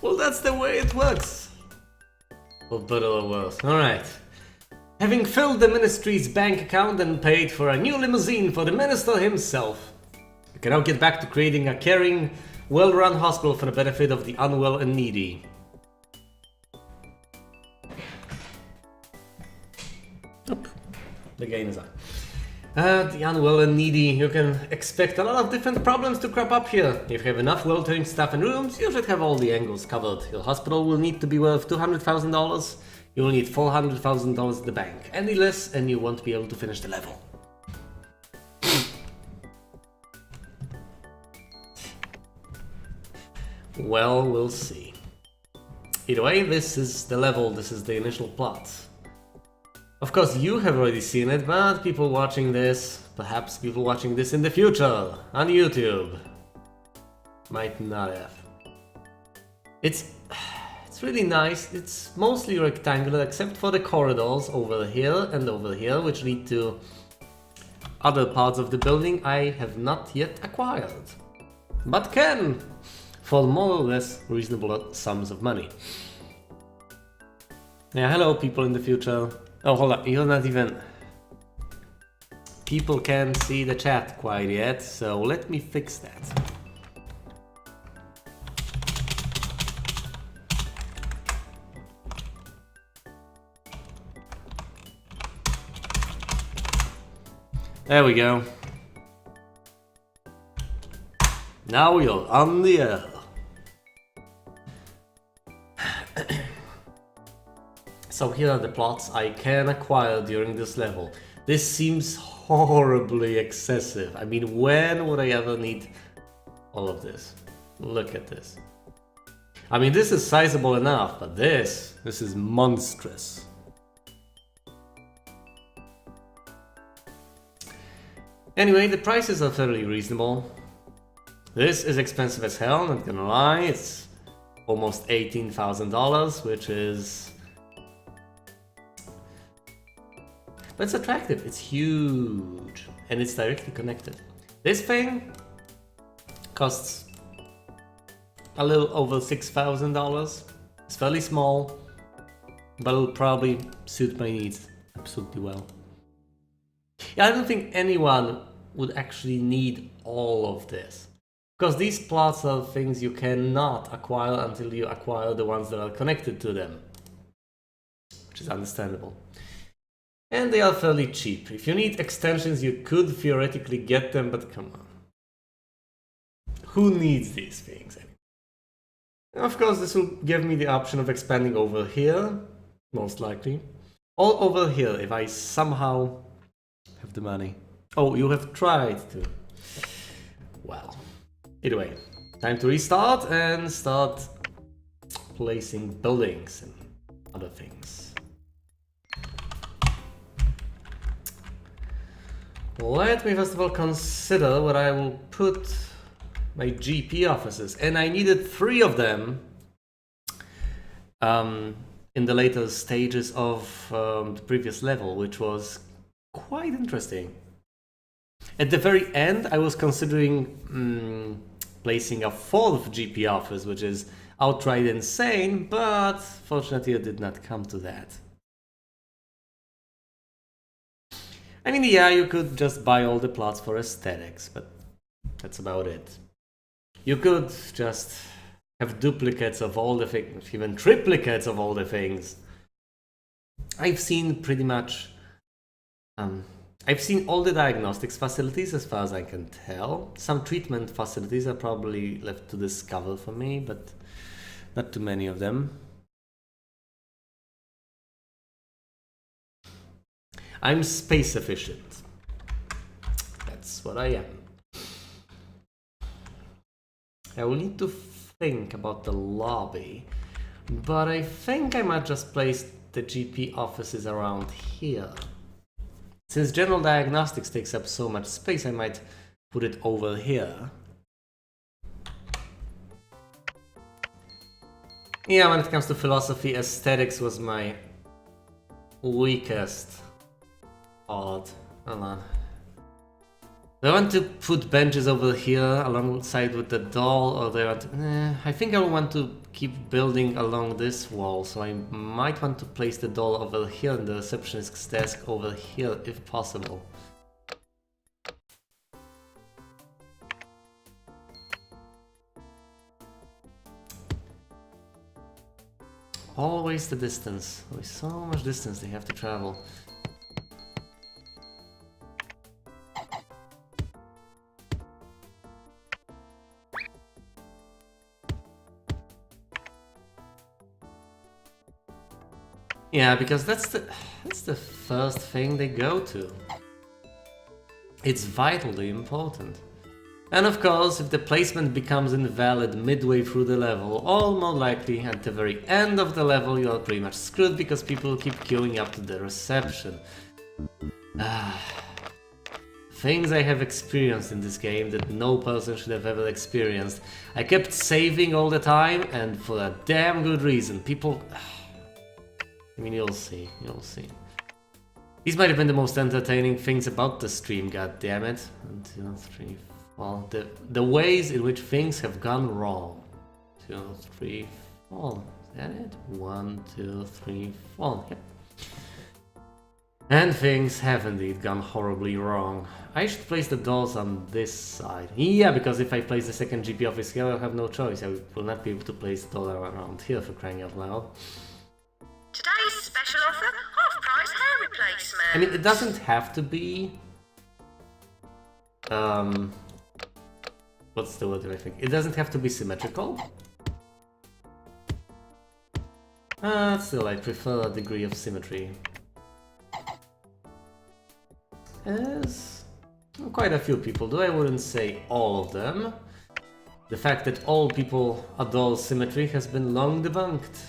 Well, that's the way it works. For better or worse. Alright. Having filled the ministry's bank account and paid for a new limousine for the minister himself, you can now get back to creating a caring, well-run hospital for the benefit of the unwell and needy. Oop. The gain is up. The unwell and needy, you can expect a lot of different problems to crop up here. If you have enough well-trained staff and rooms, you should have all the angles covered. Your hospital will need to be worth $200,000. You will need $400,000 at the bank. Any less and you won't be able to finish the level. Well, we'll see. Either way, this is the level, this is the initial plot. Of course, you have already seen it, but people watching this, perhaps people watching this in the future, on YouTube, might not have. It's really nice. It's mostly rectangular, except for the corridors over here and over here, which lead to other parts of the building I have not yet acquired, but can, for more or less reasonable sums of money. Yeah, hello people in the future. Oh, hold on, you're not even... People can't see the chat quite yet, so let me fix that. There we go. Now you're on the air. So here are the plots I can acquire during this level. This seems horribly excessive. I mean, when would I ever need all of this? Look at this. I mean, this is sizable enough, but this is monstrous. Anyway, the prices are fairly reasonable. This is expensive as hell, not gonna lie. It's almost $18,000, which is... But it's attractive, it's huge, and it's directly connected. This thing costs a little over $6,000. It's fairly small, but it'll probably suit my needs absolutely well. Yeah, I don't think anyone would actually need all of this, because these plots are things you cannot acquire until you acquire the ones that are connected to them, which is understandable. And they are fairly cheap. If you need extensions, you could theoretically get them, but come on. Who needs these things? Of course, this will give me the option of expanding over here, most likely. Or over here, if I somehow have the money. Oh, you have tried to. Well, either way, time to restart and start placing buildings and other things. Let me first of all consider where I will put my GP offices, and I needed 3 of them in the later stages of the previous level, which was quite interesting. At the very end, I was considering placing a 4th GP office, which is outright insane, but fortunately it did not come to that. I mean, yeah, you could just buy all the plots for aesthetics, but that's about it. You could just have duplicates of all the things, even triplicates of all the things. I've seen pretty much... I've seen all the diagnostics facilities as far as I can tell. Some treatment facilities are probably left to discover for me, but not too many of them. I'm space efficient. That's what I am. I will need to think about the lobby, but I think I might just place the GP offices around here. Since general diagnostics takes up so much space, I might put it over here. Yeah, when it comes to philosophy, aesthetics was my weakest part. Hold on. Do I want to put benches over here alongside with the doll, or do I want to... I think I want to keep building along this wall, so I might want to place the doll over here and the receptionist's desk over here if possible. Always the distance. Always so much distance they have to travel. Yeah, because that's the first thing they go to. It's vitally important. And of course, if the placement becomes invalid midway through the level, or more likely at the very end of the level, you're pretty much screwed because people keep queuing up to the reception. Things I have experienced in this game that no person should have ever experienced. I kept saving all the time, and for a damn good reason. People... I mean, you'll see, you'll see. These might have been the most entertaining things about the stream, goddammit. 1, 2, 3, well, the ways in which things have gone wrong. 2, 3, 4. Is that it? 1, 2, 3, 4. Yep. And things have indeed gone horribly wrong. I should place the dolls on this side. Yeah, because if I place the second GP office here, I'll have no choice. I will not be able to place the doll around here, for crying out loud. Today's special offer, half-price hair replacement. I mean, it doesn't have to be... what's the word that I think? It doesn't have to be symmetrical. Still, I prefer a degree of symmetry. As quite a few people do, I wouldn't say all of them. The fact that all people adore symmetry has been long debunked.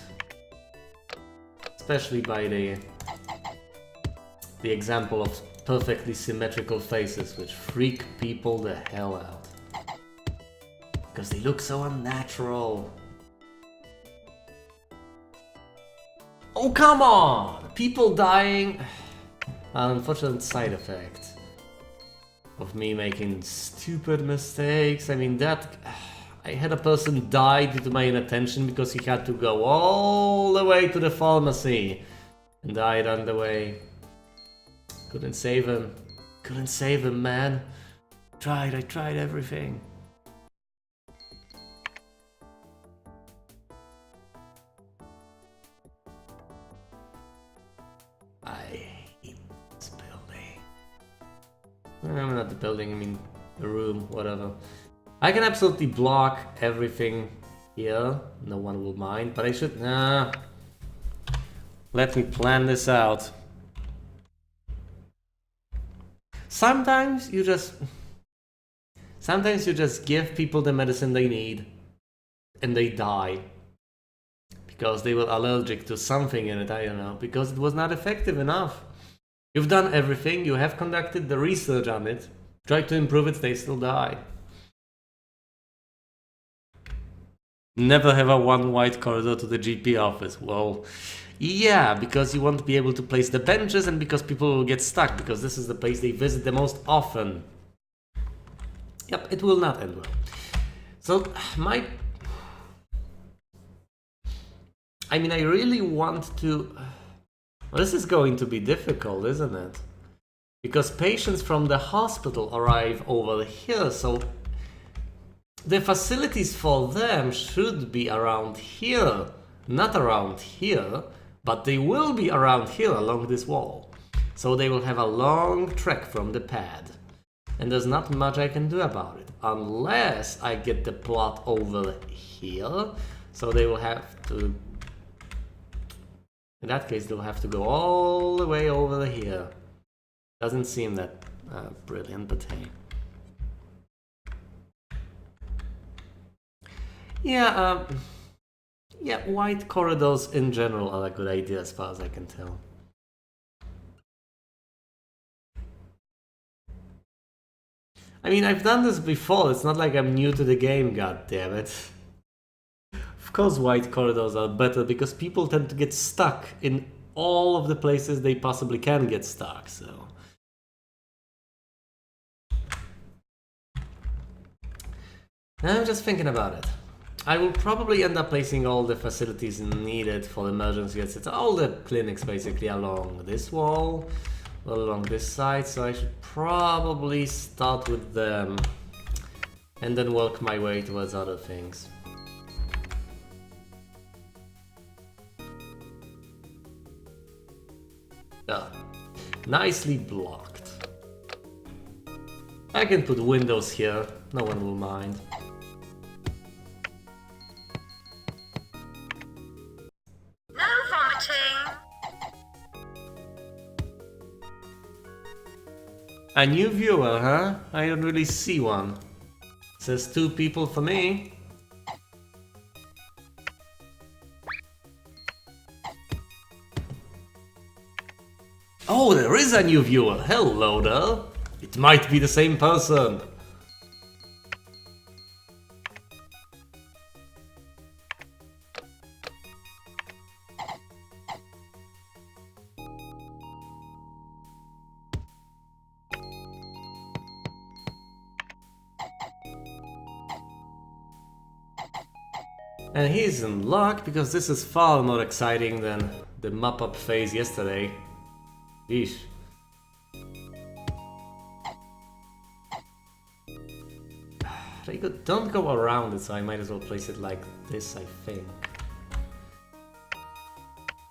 Especially by the example of perfectly symmetrical faces, which freak people the hell out. Because they look so unnatural. Oh, come on! People dying... An unfortunate side effect of me making stupid mistakes. I mean, that... I had a person die due to my inattention because he had to go all the way to the pharmacy and died on the way. Couldn't save him. Couldn't save him, man. I tried everything. I hate this building. I'm not the building, I mean the room, whatever. I can absolutely block everything here, no one will mind, but I should... Let me plan this out. Sometimes you just give people the medicine they need, and they die. Because they were allergic to something in it, I don't know, because it was not effective enough. You've done everything, you have conducted the research on it, tried to improve it, they still die. Never have a one white corridor to the GP office. Well, yeah, because you won't be able to place the benches and because people will get stuck, because this is the place they visit the most often. Yep, it will not end well. So, I mean, I really want to... Well, this is going to be difficult, isn't it? Because patients from the hospital arrive over here, so... The facilities for them should be around here, not around here, but they will be around here along this wall. So they will have a long trek from the pad. And there's not much I can do about it, unless I get the plot over here. So they will have to... In that case, they'll have to go all the way over here. Doesn't seem that brilliant, but hey. Yeah, yeah, white corridors in general are a good idea as far as I can tell. I mean, I've done this before, it's not like I'm new to the game, goddammit. Of course white corridors are better because people tend to get stuck in all of the places they possibly can get stuck, so... I'm just thinking about it. I will probably end up placing all the facilities needed for emergency exits, all the clinics basically along this wall, along this side, so I should probably start with them and then work my way towards other things. Nicely blocked. I can put windows here, no one will mind. No vomiting. A new viewer, huh? I don't really see one. Says 2 people for me. Oh, there is a new viewer. Hello there. It might be the same person. And he's in luck because this is far more exciting than the mop-up phase yesterday. Eesh. Very good. Don't go around it, so I might as well place it like this, I think.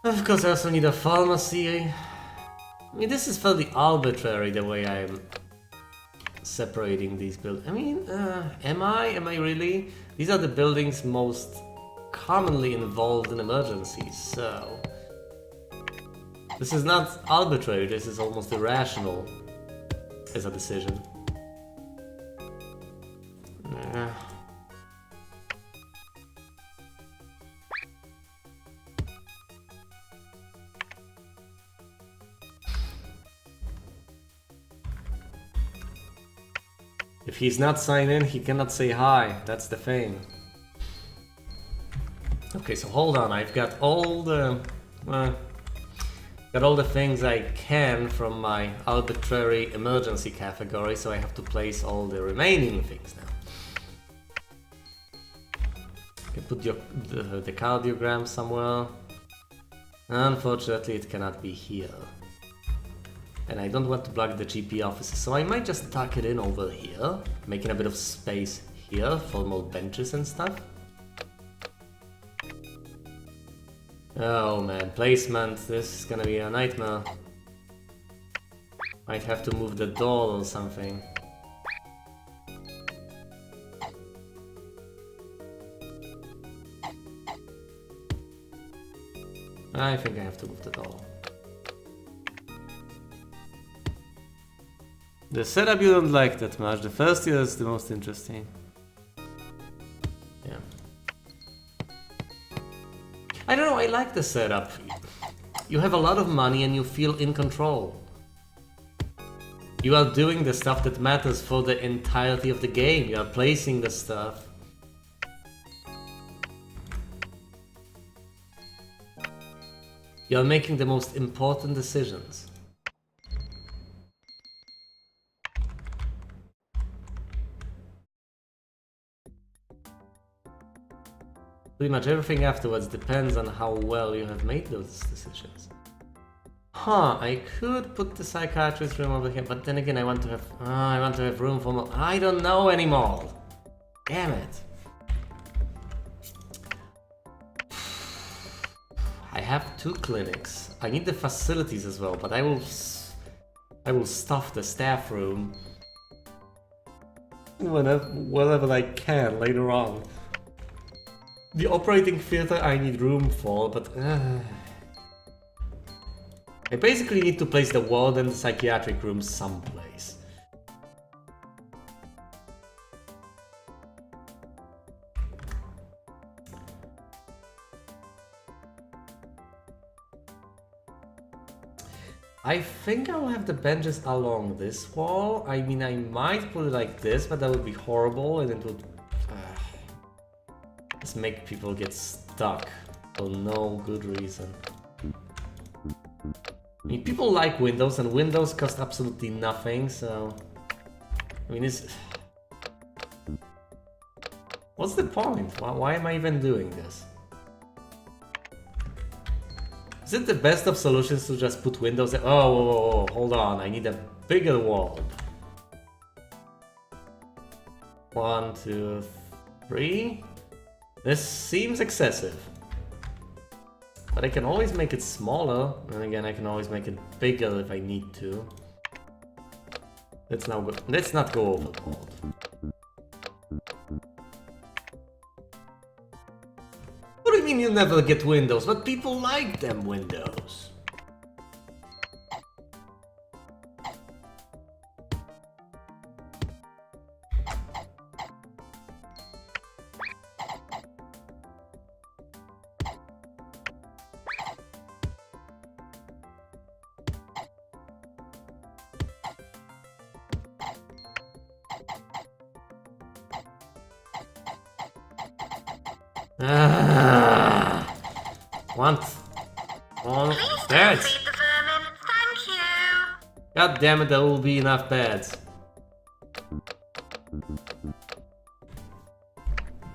Of course, I also need a pharmacy. I mean, this is fairly arbitrary the way I'm separating these buildings. I mean, am I? Am I really? These are the buildings most commonly involved in emergencies, so... This is not arbitrary, this is almost irrational as a decision. If he's not signed in, he cannot say hi, that's the thing. Okay, so hold on, I've got all the... got all the things I can from my arbitrary emergency category, so I have to place all the remaining things now. I can put the cardiogram somewhere. Unfortunately, it cannot be here. And I don't want to block the GP offices, so I might just tuck it in over here, making a bit of space here for more benches and stuff. Oh man, placement, this is gonna be a nightmare. Might have to move the door or something. I think I have to move the door. The setup you don't like that much, the first year is the most interesting. Yeah. I don't know, I like the setup. You have a lot of money and you feel in control. You are doing the stuff that matters for the entirety of the game. You are placing the stuff. You are making the most important decisions. Pretty much everything afterwards depends on how well you have made those decisions. Huh, I could put the psychiatrist room over here, but then again I want to have room for more. I don't know anymore. Damn it. I have 2 clinics. I need the facilities as well, but I will stuff the staff room whenever I can later on. The operating theater I need room for, but I basically need to place the ward and the psychiatric room someplace. I think I'll have the benches along this wall. I mean, I might put it like this, but that would be horrible and it would just make people get stuck for no good reason. I mean, people like windows, and windows cost absolutely nothing, so... I mean, it's... What's the point? Why am I even doing this? Is it the best of solutions to just put windows there? Oh, whoa, whoa, whoa, hold on, I need a bigger wall. 1, 2, 3. This seems excessive. But I can always make it smaller, and again I can always make it bigger if I need to. Let's not go overboard. What do you mean you never get windows? But people like them windows. Want all beds? Feed the vermin. Thank you. God damn it, there will be enough beds.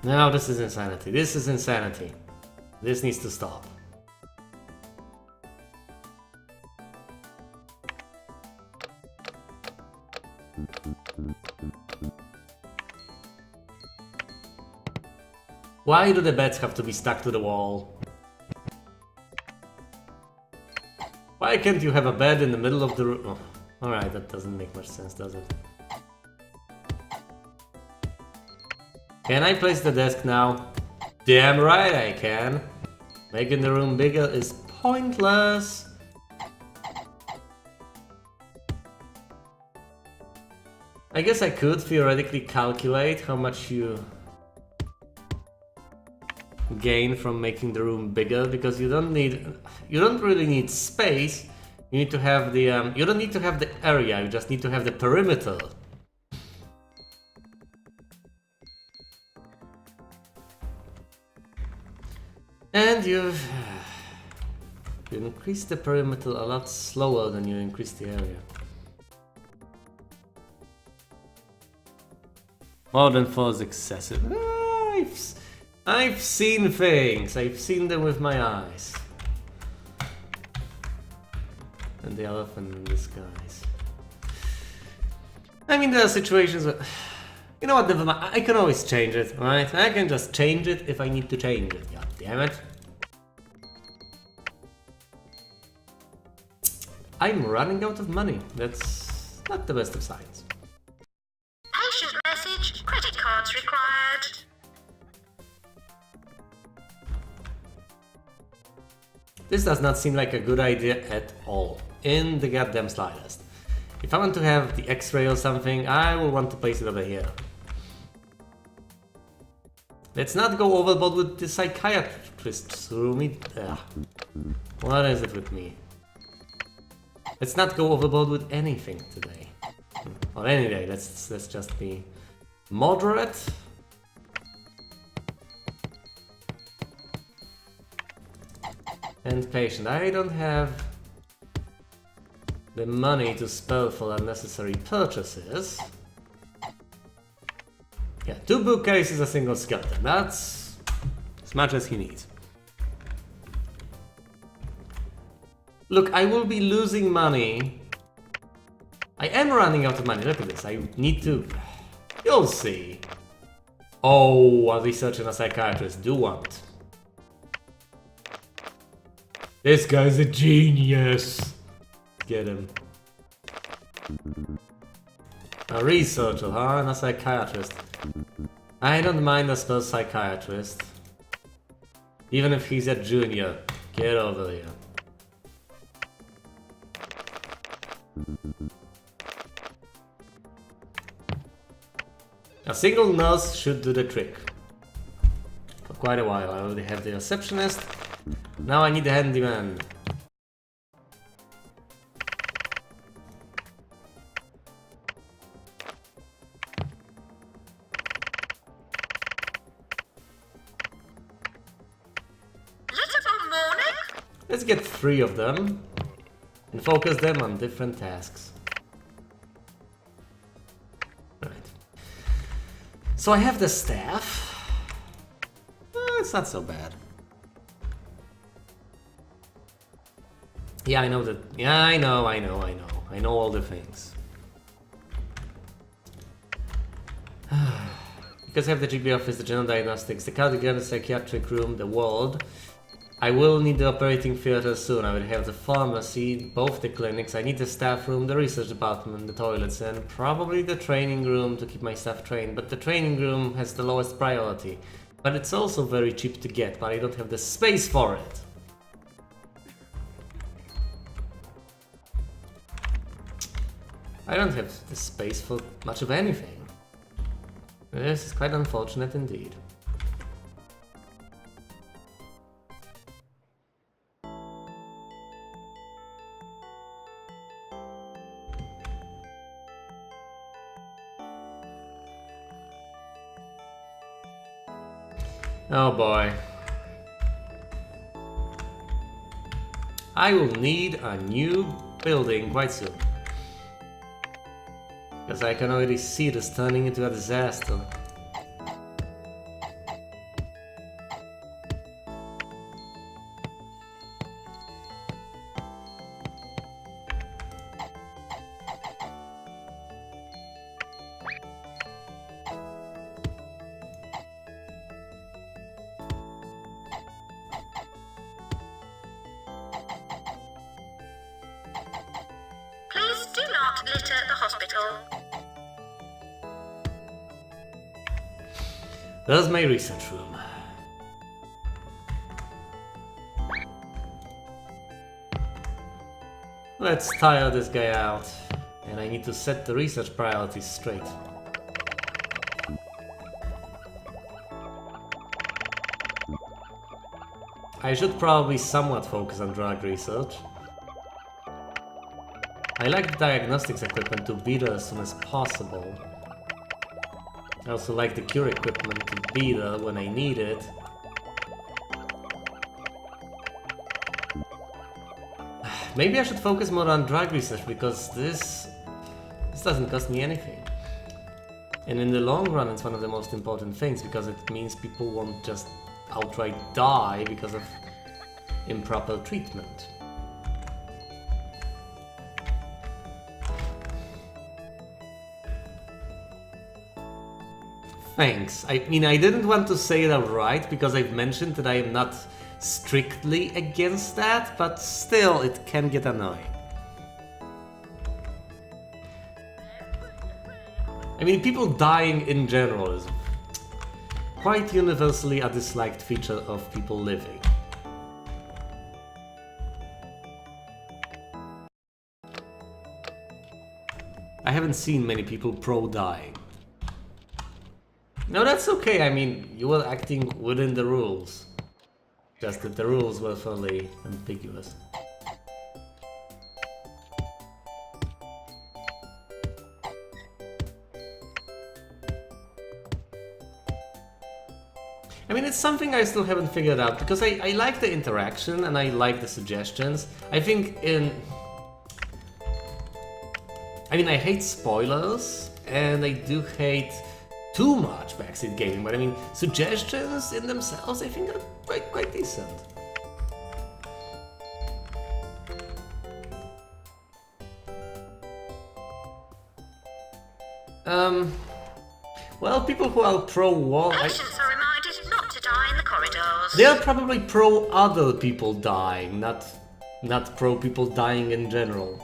No, this is insanity. This is insanity. This needs to stop. Why do the beds have to be stuck to the wall? Why can't you have a bed in the middle of the room? Oh, alright, that doesn't make much sense, does it? Can I place the desk now? Damn right I can. Making the room bigger is pointless. I guess I could theoretically calculate how much you gain from making the room bigger, because you don't really need space. You need to have the you don't need to have the area, you just need to have the perimeter. And you increase the perimeter a lot slower than you increase the area. More than 4 is excessive. I've seen things. I've seen them with my eyes. And the elephant in disguise. I mean, there are situations where... You know what, never mind. I can always change it, right? I can just change it if I need to change it. God damn it. I'm running out of money. That's not the best of signs. Patient message. Credit cards required. This does not seem like a good idea at all, in the goddamn slightest. If I want to have the X-ray or something, I will want to place it over here. Let's not go overboard with the psychiatrist's room. What is it with me? Let's not go overboard with anything today. Or any day, let's just be moderate. And patient. I don't have the money to spare for unnecessary purchases. Yeah, 2 bookcases, a single skeleton. That's as much as he needs. Look, I will be losing money. I am running out of money. Look at this. I need to... You'll see. Oh, a researcher and a psychiatrist do want. This guy's a genius. Get him. A researcher, huh? And a psychiatrist. I don't mind a spell psychiatrist. Even if he's a junior. Get over here. A single nurse should do the trick. For quite a while. I already have the receptionist. Now I need the handyman. Let's get 3 of them and focus them on different tasks. Right. So I have the staff. not so bad. Yeah, I know that. Yeah, I know. I know all the things. Because I have the GB office, the general diagnostics, the cardiac psychiatric room, the ward. I will need the operating theater soon. I will have the pharmacy, both the clinics. I need the staff room, the research department, the toilets, and probably the training room to keep my staff trained. But the training room has the lowest priority. But it's also very cheap to get, but I don't have the space for it. I don't have the space for much of anything. This is quite unfortunate indeed. Oh boy. I will need a new building quite soon. Because I can already see this turning into a disaster. Please do not litter the hospital. There's my research room. Let's tire this guy out. And I need to set the research priorities straight. I should probably somewhat focus on drug research. I like the diagnostics equipment to be there as soon as possible. I also like the cure equipment to be there when I need it. Maybe I should focus more on drug research because this doesn't cost me anything. And in the long run it's one of the most important things because it means people won't just outright die because of improper treatment. Thanks. I mean, I didn't want to say it outright because I've mentioned that I am not strictly against that, but still, it can get annoying. I mean, people dying in general is quite universally a disliked feature of people living. I haven't seen many people pro-dying. No, that's okay. I mean, you were acting within the rules. Just that the rules were fairly ambiguous. I mean, it's something I still haven't figured out because I like the interaction and I like the suggestions. I think I mean, I hate spoilers and I do hate too much backseat gaming, but I mean, suggestions in themselves I think are quite decent. Well, people who are pro-war... Patients are reminded not to die in the corridors. They are probably pro-other people dying, not pro-people dying in general.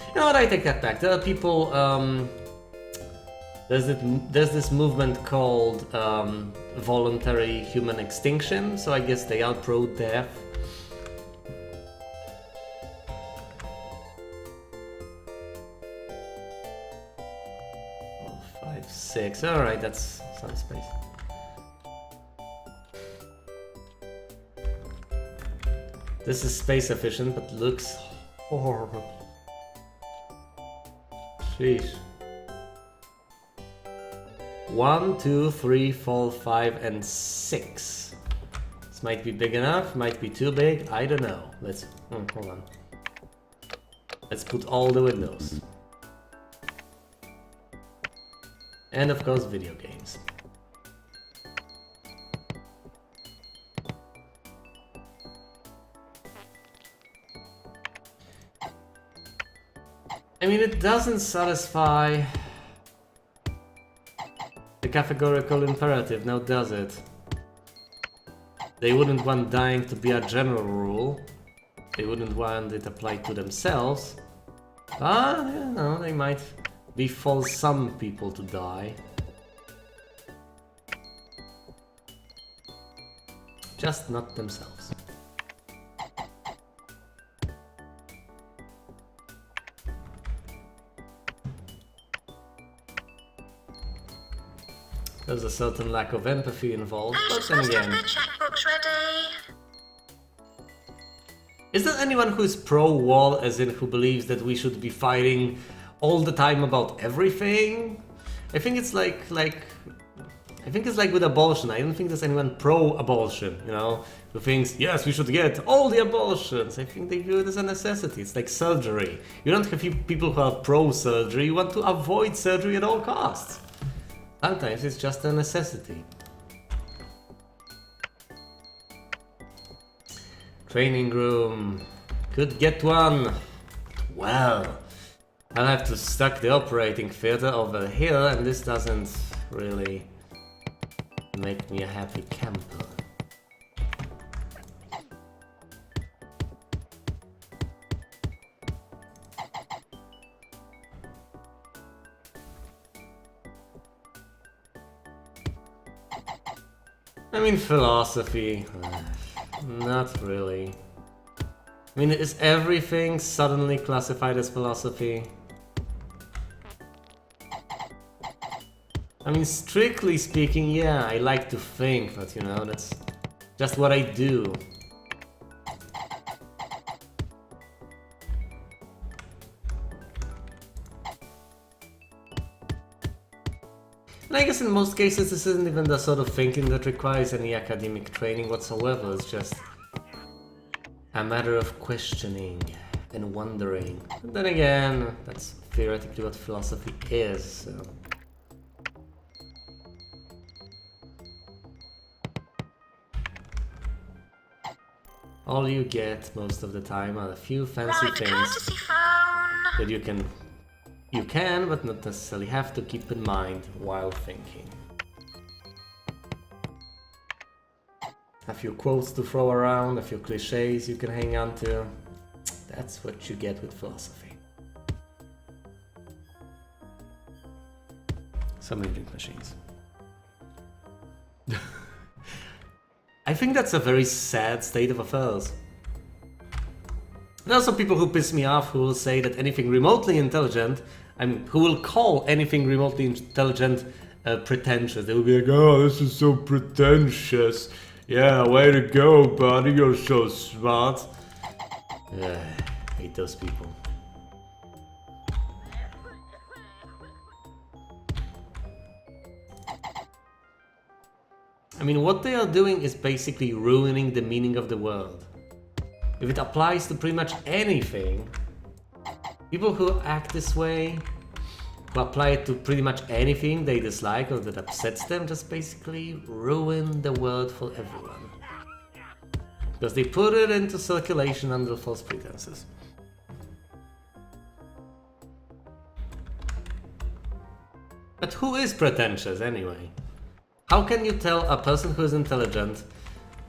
You know what, I take that back. There are people, there's this movement called voluntary human extinction, so I guess they are pro-death. Oh, 5, 6, alright, that's some space. This is space efficient, but looks horrible. Sheesh. 1, 2, 3, 4, 5, and 6. This might be big enough, might be too big, I don't know. Let's hold on. Let's put all the windows. And of course, video games. I mean, it doesn't satisfy the categorical imperative, now does it? They wouldn't want dying to be a general rule. They wouldn't want it applied to themselves. Ah, you know, they might force some people to die. Just not themselves. There's a certain lack of empathy involved, but then again... the checkbooks ready. Is there anyone who's pro-war, as in who believes that we should be fighting all the time about everything? I think it's like with abortion. I don't think there's anyone pro-abortion, you know, who thinks, yes, we should get all the abortions. I think they view it as a necessity. It's like surgery. You don't have people who are pro-surgery. You want to avoid surgery at all costs. Sometimes it's just a necessity. Training room. Could get one. Well, I'll have to stack the operating theater over here, and this doesn't really make me a happy camper. I mean, philosophy, not really. I mean, is everything suddenly classified as philosophy? I mean, strictly speaking, yeah, I like to think, but you know, that's just what I do. And I guess in most cases this isn't even the sort of thinking that requires any academic training whatsoever, it's just a matter of questioning and wondering. But then again, that's theoretically what philosophy is, so... All you get most of the time are a few fancy things that you can but not necessarily have to keep in mind while thinking. A few quotes to throw around, a few cliches you can hang on to. That's what you get with philosophy. So many drink machines. I think that's a very sad state of affairs. There are some people who piss me off who will say that anything remotely intelligent, who will call anything remotely intelligent pretentious. They will be like, oh, this is so pretentious. Yeah, way to go, buddy, you're so smart. I hate those people. I mean, what they are doing is basically ruining the meaning of the world. If it applies to pretty much anything, people who act this way, who apply it to pretty much anything they dislike or that upsets them, just basically ruin the world for everyone. Because they put it into circulation under false pretenses. But who is pretentious anyway? How can you tell a person who is intelligent,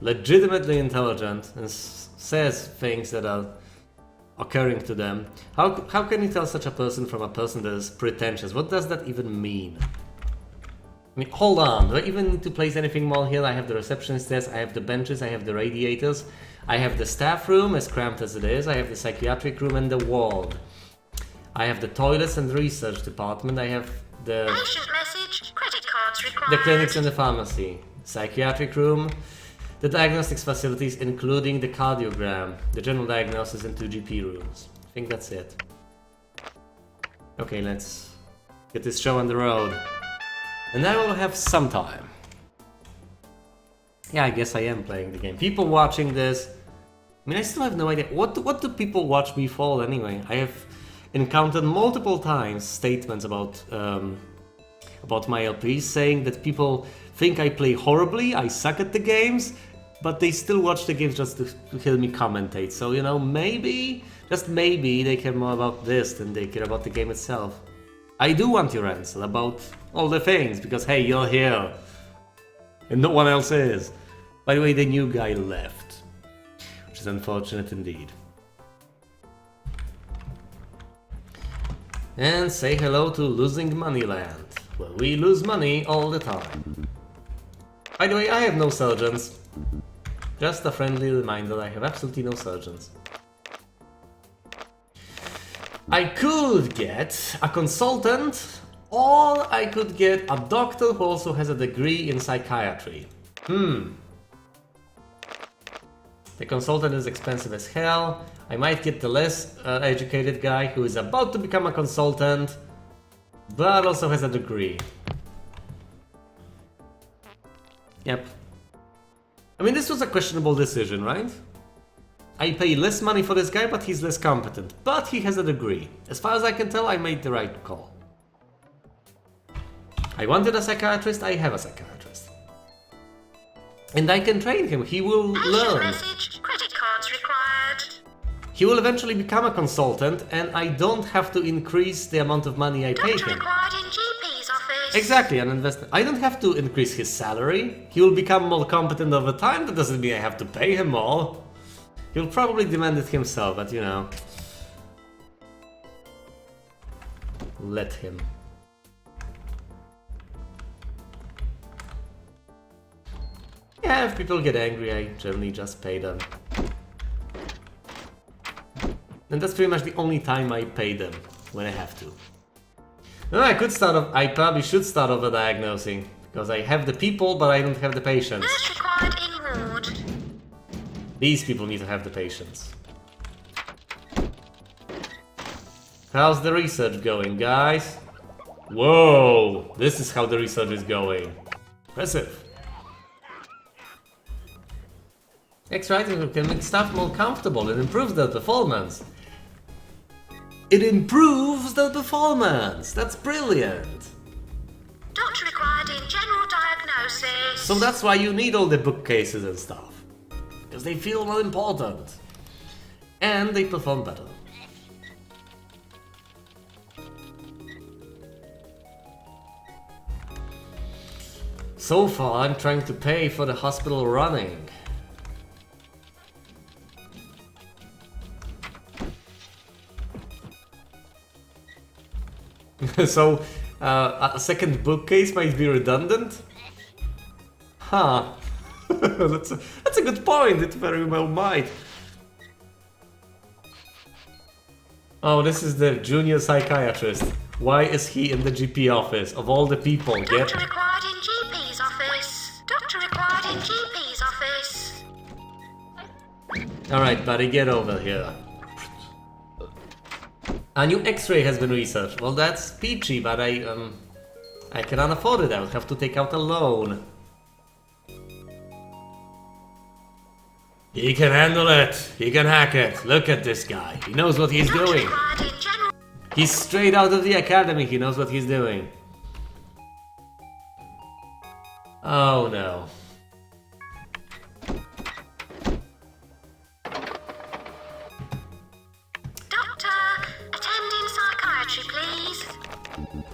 legitimately intelligent, and says things that are occurring to them, how can you tell such a person from a person that is pretentious? What does that even mean? I mean, hold on, do I even need to place anything more here? I have the receptionist desk, I have the benches, I have the radiators, I have the staff room, as cramped as it is, I have the psychiatric room and the ward. I have the toilets and the research department, I have the... Patient message, credit cards required. The clinics and the pharmacy, psychiatric room, the diagnostics facilities including the cardiogram, the general diagnosis and 2 GP rooms. I think that's it. Okay, let's get this show on the road. And I will have some time. Yeah, I guess I am playing the game. People watching this, I mean, I still have no idea. What do people watch me for anyway? I have encountered multiple times statements about about my LPs, saying that people think I play horribly, I suck at the games, but they still watch the games just to hear me commentate. So, you know, maybe, just maybe, they care more about this than they care about the game itself. I do want your answer about all the things, because hey, you're here. And no one else is. By the way, the new guy left, which is unfortunate indeed. And say hello to Losing Money Land, where we lose money all the time. By the way, I have no surgeons. Just a friendly reminder, I have absolutely no surgeons. I could get a consultant, or I could get a doctor who also has a degree in psychiatry. The consultant is expensive as hell. I might get the less educated guy who is about to become a consultant, but also has a degree. Yep. I mean, this was a questionable decision, right? I pay less money for this guy, but he's less competent. But he has a degree. As far as I can tell, I made the right call. I wanted a psychiatrist, I have a psychiatrist. And I can train him, he will learn. Message, credit cards required. He will eventually become a consultant, and I don't have to increase the amount of money I pay Doctor him. required in GP's office. Exactly, an investment. I don't have to increase his salary. He will become more competent over time. That doesn't mean I have to pay him more. He'll probably demand it himself, but you know. Let him. Yeah, if people get angry, I generally just pay them. And that's pretty much the only time I pay them, when I have to. No, I probably should start overdiagnosing, because I have the people, but I don't have the patients. Nurse required in ward. These people need to have the patients. How's the research going, guys? Whoa! This is how the research is going. Impressive. X-Writing can make staff more comfortable and improves their performance. It improves their performance! That's brilliant! Doctor required in general diagnosis. So that's why you need all the bookcases and stuff. Because they feel more important. And they perform better. So far, I'm trying to pay for the hospital running. So, a second bookcase might be redundant? Huh. that's a good point, it very well might. Oh, this is the junior psychiatrist. Why is he in the GP office? Of all the people, get... Doctor required in GP's office. Doctor required in GP's office. Alright, buddy, get over here. A new X-ray has been researched. Well, that's peachy, but I cannot afford it. I would have to take out a loan. He can handle it. He can hack it. Look at this guy. He knows what he's Doctor doing. required in general. He's straight out of the academy. He knows what he's doing. Oh no.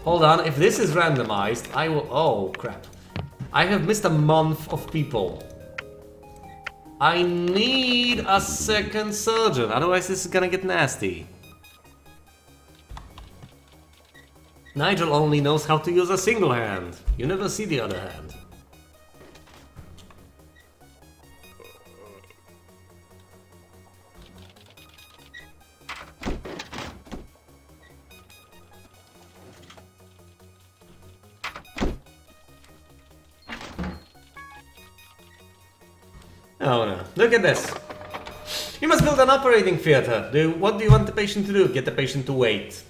Hold on, if this is randomized, I will... Oh, crap. I have missed a month of people. I need a second surgeon, otherwise this is gonna get nasty. Nigel only knows how to use a single hand. You never see the other hand. Oh no, look at this. You must build an operating theater. What do you want the patient to do? Get the patient to wait.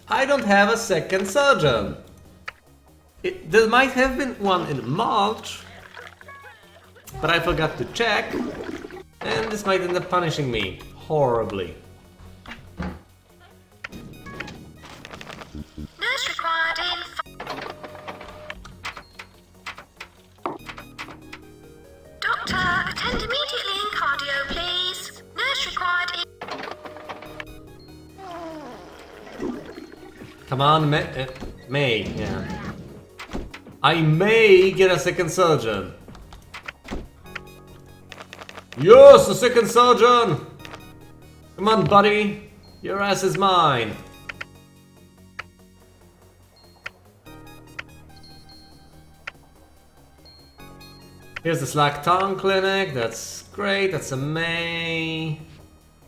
I don't have a second surgeon. There might have been one in March, but I forgot to check, and this might end up punishing me horribly. Nurse required in Doctor, attend immediately in cardio, please. Nurse required Come on, May, yeah. I may get a second surgeon. Yes, a second surgeon! Come on, buddy. Your ass is mine. Here's the slack tongue clinic. That's great. That's a May.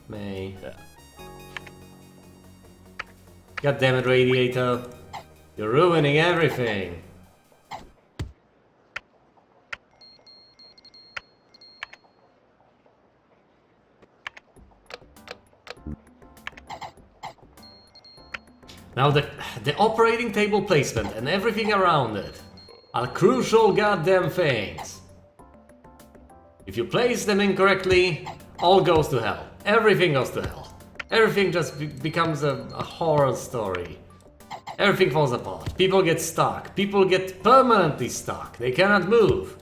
Yeah. God damn it, Radiator. You're ruining everything. Now the operating table placement and everything around it are crucial goddamn things. If you place them incorrectly, all goes to hell. Everything goes to hell. Everything just becomes a horror story. Everything falls apart. People get stuck. People get permanently stuck. They cannot move.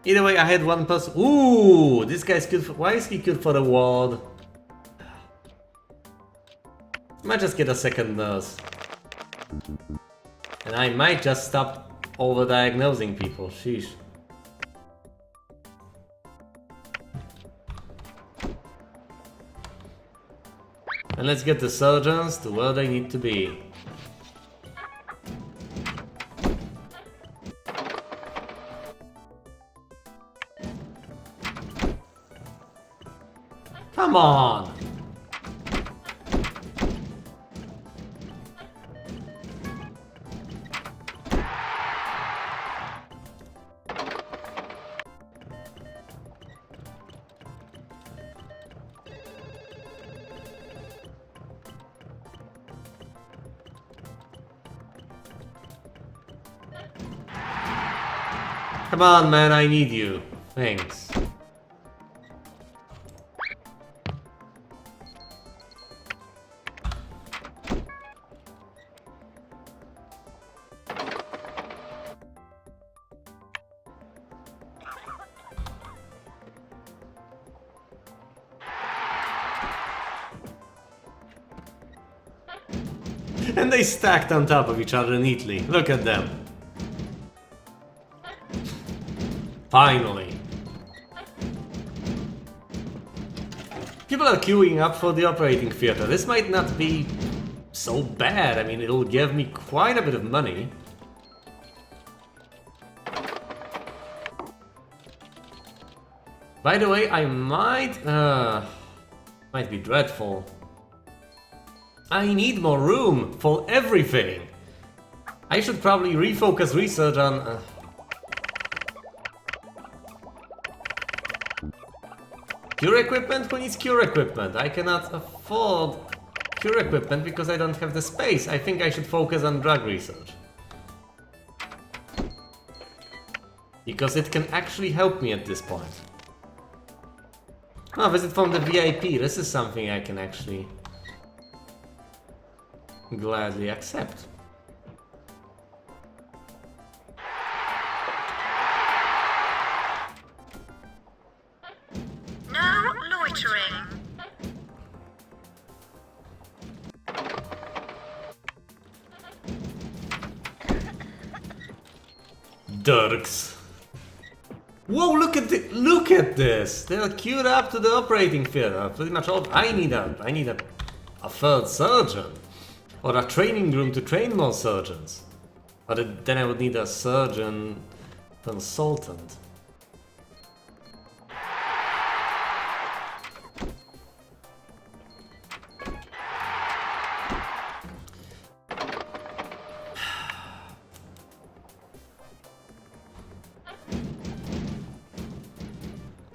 Either way, I had one person. Ooh, this guy's good. Why is he good for the ward? Might just get a second nurse. And I might just stop over-diagnosing people. Sheesh. And let's get the surgeons to where they need to be. Come on! Come on, man, I need you. Thanks. And they stacked on top of each other neatly. Look at them. Finally. People are queuing up for the operating theater. This might not be so bad. I mean, it'll give me quite a bit of money. By the way, I might be dreadful. I need more room for everything. I should probably refocus research on... Cure equipment? Who needs cure equipment? I cannot afford cure equipment because I don't have the space. I think I should focus on drug research. Because it can actually help me at this point. Oh, visit from the VIP. This is something I can actually gladly accept. no loitering. Dirks. Whoa, look at this! They're queued up to the operating theater. Pretty much all. I need a third surgeon. Or a training room to train more surgeons. But then I would need a surgeon consultant.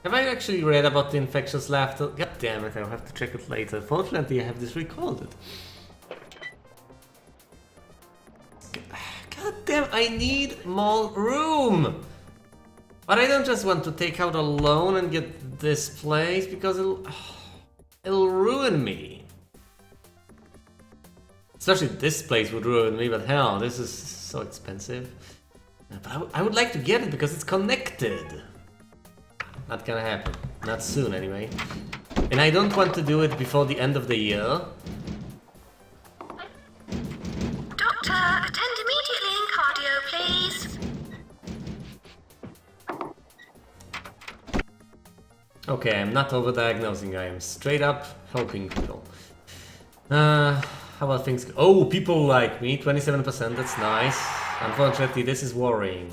Have I actually read about the infectious laughter? God damn it, I'll have to check it later. Fortunately, I have this recorded. God damn, I need more room! But I don't just want to take out a loan and get this place because it'll ruin me. Especially this place would ruin me, but hell, this is so expensive. But I would like to get it because it's connected. Not gonna happen. Not soon, anyway. And I don't want to do it before the end of the year. Doctor, attend immediately in cardio, please. Okay, I'm not overdiagnosing, I am straight up helping people. How about things? Oh, people like me, 27%, that's nice. Unfortunately, this is worrying.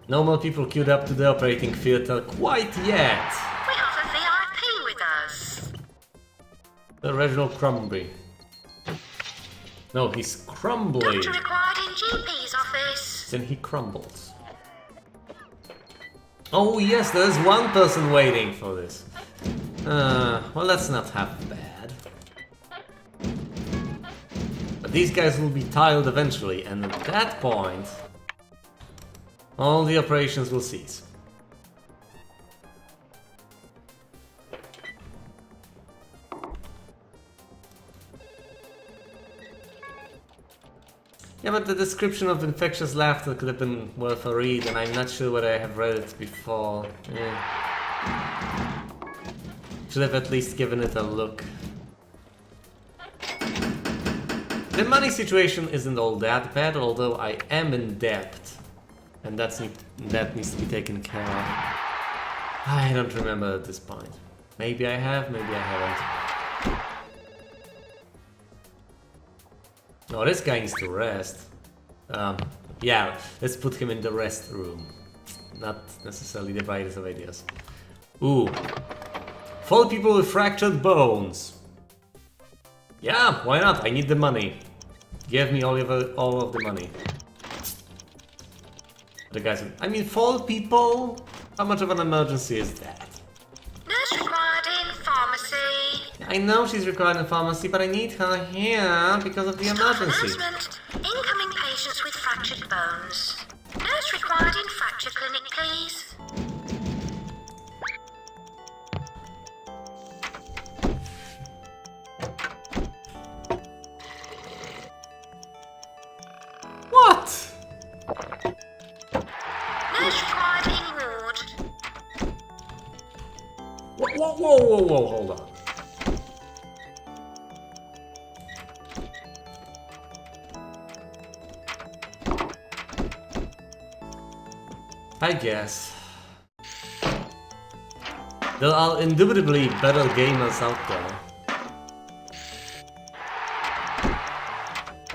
No more people queued up to the operating theater quite yet. We have a VIP with us. The Reginald Crumbly. No, he's crumbly. Doctor required in GP's office. Then he crumbles. Oh yes, there's one person waiting for this. Well, that's not half bad. But these guys will be tiled eventually, and at that point, all the operations will cease. Yeah, but the description of infectious laughter could have been worth a read, and I'm not sure whether I have read it before. Should have at least given it a look. The money situation isn't all that bad, although I am in debt. And that needs to be taken care of. I don't remember at this point. Maybe I have, maybe I haven't. Oh, this guy needs to rest. Yeah, let's put him in the rest room. Not necessarily the brightest of ideas. Ooh. 4 people with fractured bones. Yeah, why not? I need the money. Give me all of the money. The guys, I mean, 4 people? How much of an emergency is that? Nurse required in pharmacy. I know she's required in pharmacy, but I need her here because of the Staff emergency. announcement. Incoming patients with fractured bones. Nurse required in fracture clinic, please. What? Nurse required in ward. Whoa, hold on. I guess. There are indubitably better gamers out there.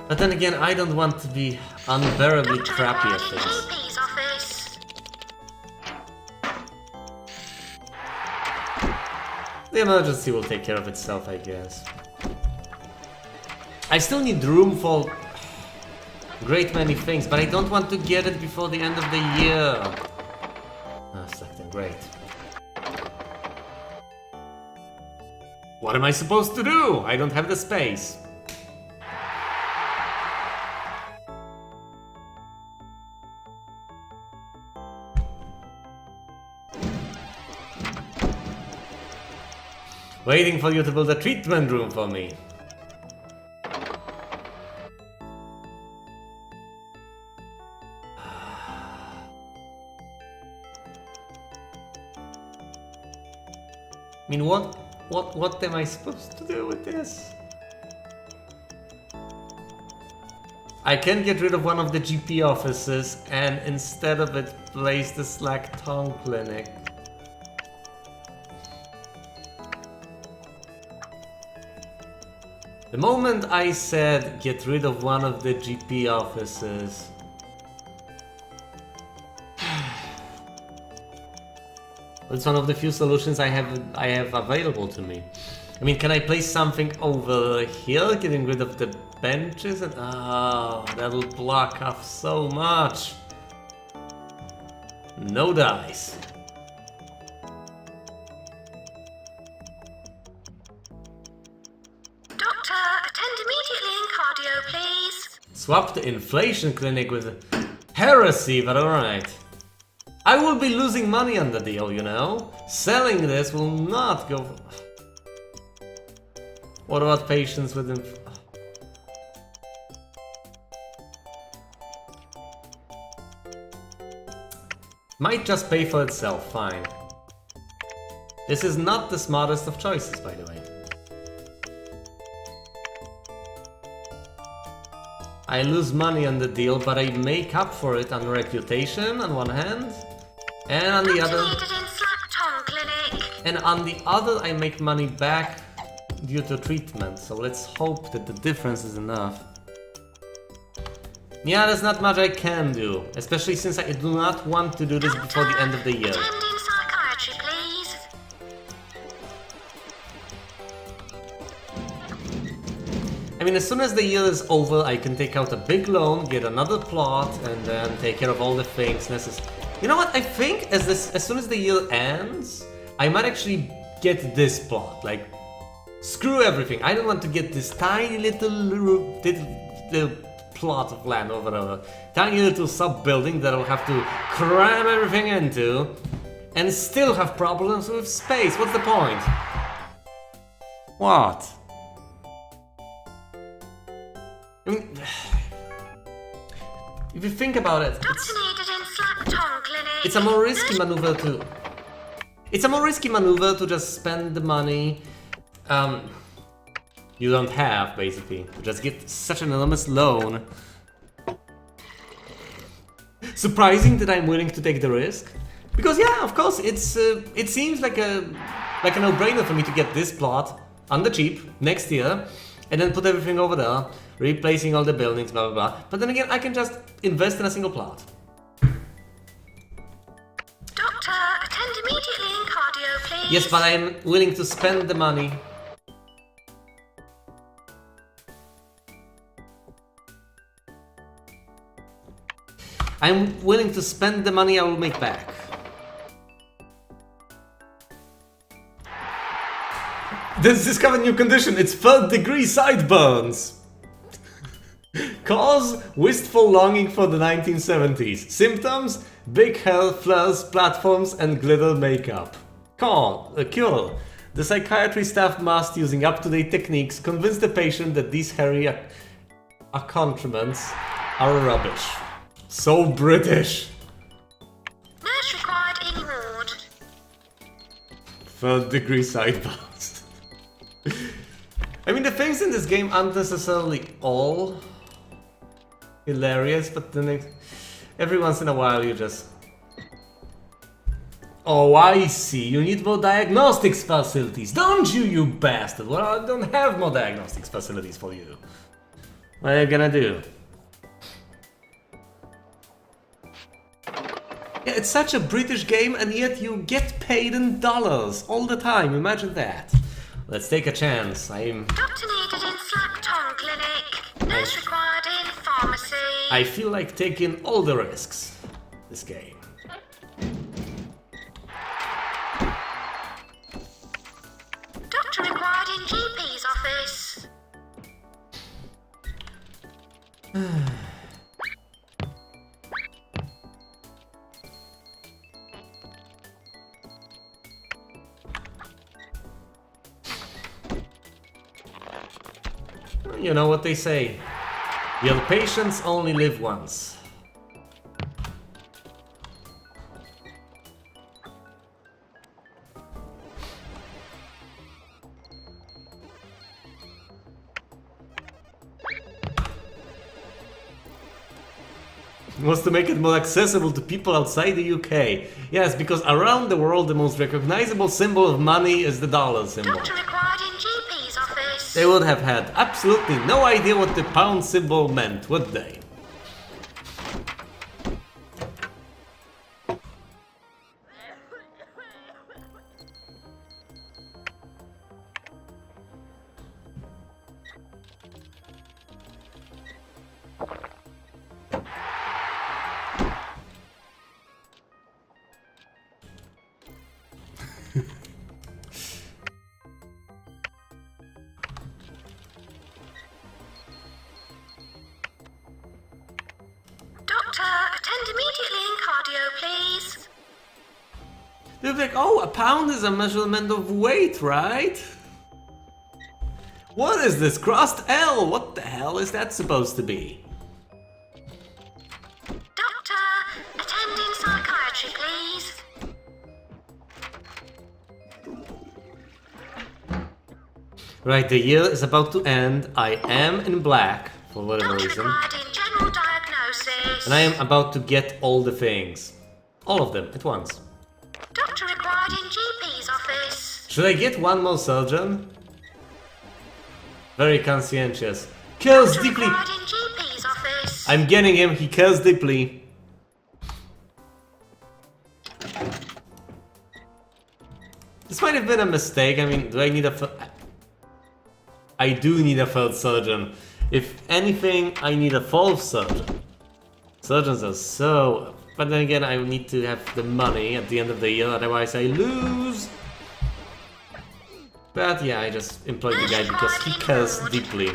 But then again, I don't want to be unbearably Doctor crappy at required in things. GP's office. The emergency will take care of itself, I guess. I still need room for great many things, but I don't want to get it before the end of the year. Ah, Slackton, great. What am I supposed to do? I don't have the space. Waiting for you to build a treatment room for me. I mean, what am I supposed to do with this? I can get rid of one of the GP offices and instead of it place the Slack Tongue Clinic. The moment I said get rid of one of the GP offices, it's one of the few solutions I have available to me. I mean, can I place something over here, getting rid of the benches? And that'll block off so much. No dice. Doctor, attend immediately in cardio, please. Swap the inflation clinic with heresy, but alright. I will be losing money on the deal, you know? Selling this will not go... What about patients with Might just pay for itself, fine. This is not the smartest of choices, by the way. I lose money on the deal, but I make up for it on reputation on one hand, and on the other... And on the other, I make money back due to treatment, so let's hope that the difference is enough. Yeah, there's not much I can do, especially since I do not want to do this before the end of the year. Attend in psychiatry, please. I mean, as soon as the year is over, I can take out a big loan, get another plot, and then take care of all the things necessary. You know what? I think as soon as the year ends, I might actually get this plot. Like, screw everything. I don't want to get this tiny little plot of land over a tiny little sub-building that I'll have to cram everything into and still have problems with space. What's the point? What? I mean, if you think about it, it's a more risky maneuver to... It's a more risky maneuver to just spend the money you don't have, basically. To just get such an enormous loan. Surprising that I'm willing to take the risk. Because yeah, of course, it seems like a no-brainer for me to get this plot on the cheap next year, and then put everything over there, replacing all the buildings, blah blah blah. But then again, I can just invest in a single plot. Doctor, attend immediately in cardio, please. Yes, but I'm willing to spend the money. I'm willing to spend the money I will make back. This discovered new condition, it's 3rd degree sideburns. Cause, wistful longing for the 1970s. Symptoms, big hair, flares, platforms and glitter makeup. Cure. The psychiatry staff must, using up-to-date techniques, convince the patient that these hairy accoutrements are rubbish. So British. Nurse required in ward. 3rd degree sideburns. I mean, the things in this game aren't necessarily all hilarious, but then every once in a while you just... Oh, I see. You need more diagnostics facilities, don't you, you bastard? Well, I don't have more diagnostics facilities for you. What are you gonna do? Yeah, it's such a British game, and yet you get paid in dollars all the time. Imagine that. Let's take a chance. Doctor needed in slack tongue clinic. Nurse required in pharmacy. I feel like taking all the risks. This game. Doctor required in GP's office. You know what they say. Your patients only live once. Was to make it more accessible to people outside the UK. Yes, because around the world the most recognizable symbol of money is the dollar symbol. Doctor required in GP's office. They would have had absolutely no idea what the pound symbol meant, would they? and immediately in cardio, please. They're like, oh, a pound is a measurement of weight, right? What is this crossed L? What the hell is that supposed to be? Doctor, attend in psychiatry, please. Right, the year is about to end. I am in black for whatever Doctor reason. required in general diagnosis. And I am about to get all the things. All of them at once. Doctor required in GP's office. Should I get one more surgeon? Very conscientious. Cares Doctor deeply. required in GP's office. I'm getting him. He cares deeply. This might have been a mistake. I mean, do I need a... I do need a third surgeon. If anything, I need a fourth surgeon. Surgeons are so... But then again, I need to have the money at the end of the year, otherwise I lose. But yeah, I just employed the guy because he cares deeply.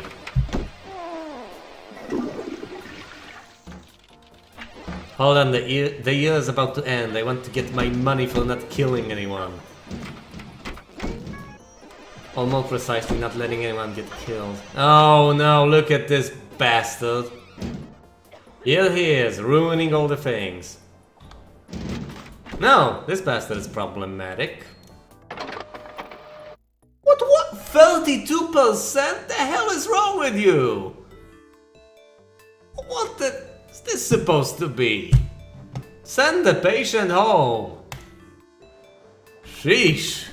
Hold on, the year is about to end. I want to get my money for not killing anyone. Or more precisely, not letting anyone get killed. Oh no, look at this bastard. Here he is, ruining all the things. No, this bastard is problematic. What? 32%? The hell is wrong with you? What the... is this supposed to be? Send the patient home. Sheesh.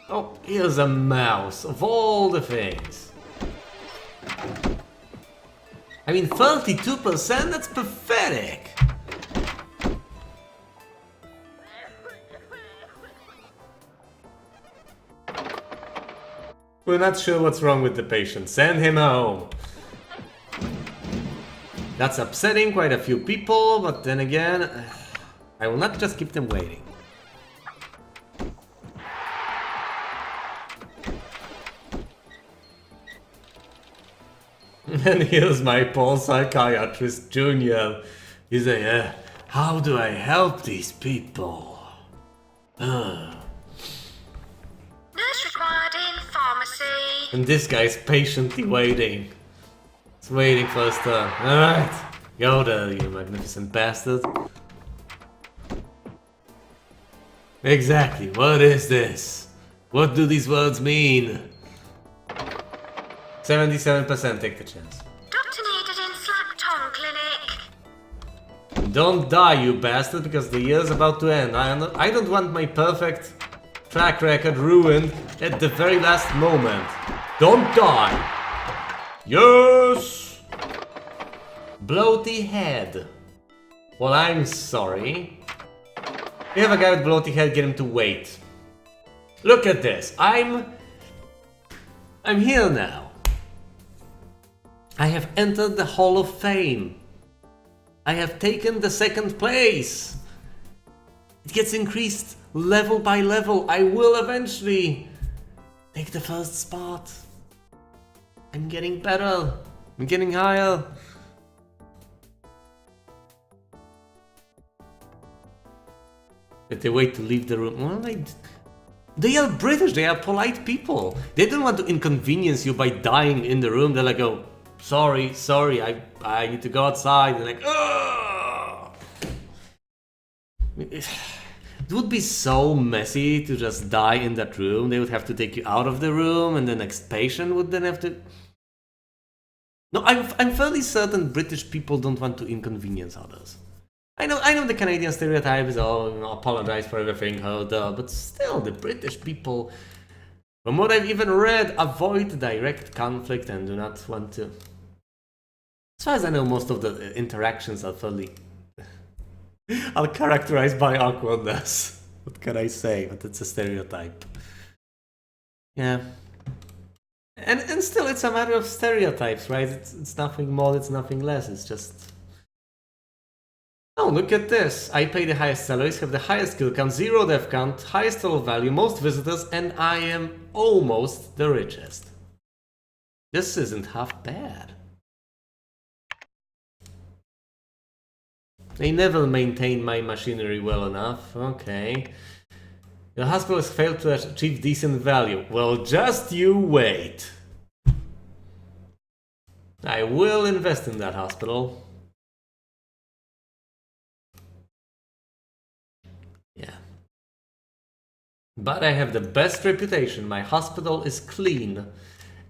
Oh, here's a mouse, of all the things. I mean, 32%? That's pathetic. We're not sure what's wrong with the patient. Send him home. That's upsetting quite a few people, but then again, I will not just keep them waiting. And here's my poor psychiatrist junior. He's like, how do I help these people? Nurse required in pharmacy. And this guy's patiently waiting. He's waiting for his turn. Alright, go there, you magnificent bastard. Exactly, what is this? What do these words mean? 77%, take the chance. Doctor needed in Slack Tongue Clinic. Don't die, you bastard, because the year's about to end. I don't want my perfect track record ruined at the very last moment. Don't die! Yes! Bloaty head. Well, I'm sorry. We have a guy with bloaty head, get him to wait. Look at this. I'm here now. I have entered the Hall of Fame. I have taken the second place. It gets increased level by level. I will eventually take the first spot. I'm getting better. I'm getting higher. Did they wait to leave the room? Well, they are British. They are polite people. They don't want to inconvenience you by dying in the room. They're like, oh, sorry, I need to go outside. They're like, ugh! It would be so messy to just die in that room. They would have to take you out of the room, and the next patient would then have to... No, I'm fairly certain British people don't want to inconvenience others. I know the Canadian stereotype is, oh, you know, apologize for everything, but still, the British people, from what I've even read, avoid direct conflict and do not want to. As far as I know, most of the interactions are fairly are characterized by awkwardness. What can I say? But it's a stereotype. Yeah. And still, it's a matter of stereotypes, right? It's nothing more, it's nothing less. It's just... Oh, look at this. I pay the highest salaries, have the highest kill count, 0 death count, highest total value, most visitors, and I am almost the richest. This isn't half bad. They never maintain my machinery well enough. Okay. The hospital has failed to achieve decent value. Well, just you wait. I will invest in that hospital. Yeah. But I have the best reputation. My hospital is clean.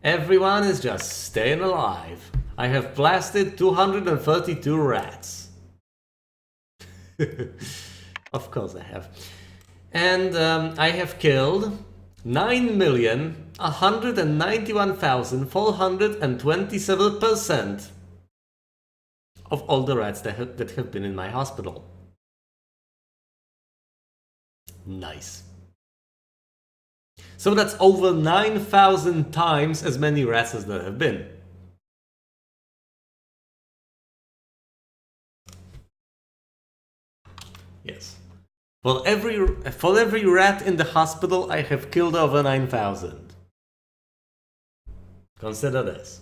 Everyone is just staying alive. I have blasted 232 rats. Of course I have. And I have killed 9,191,427% of all the rats that have been in my hospital. Nice. So that's over 9,000 times as many rats as there have been. Yes. For every rat in the hospital, I have killed over 9,000. Consider this.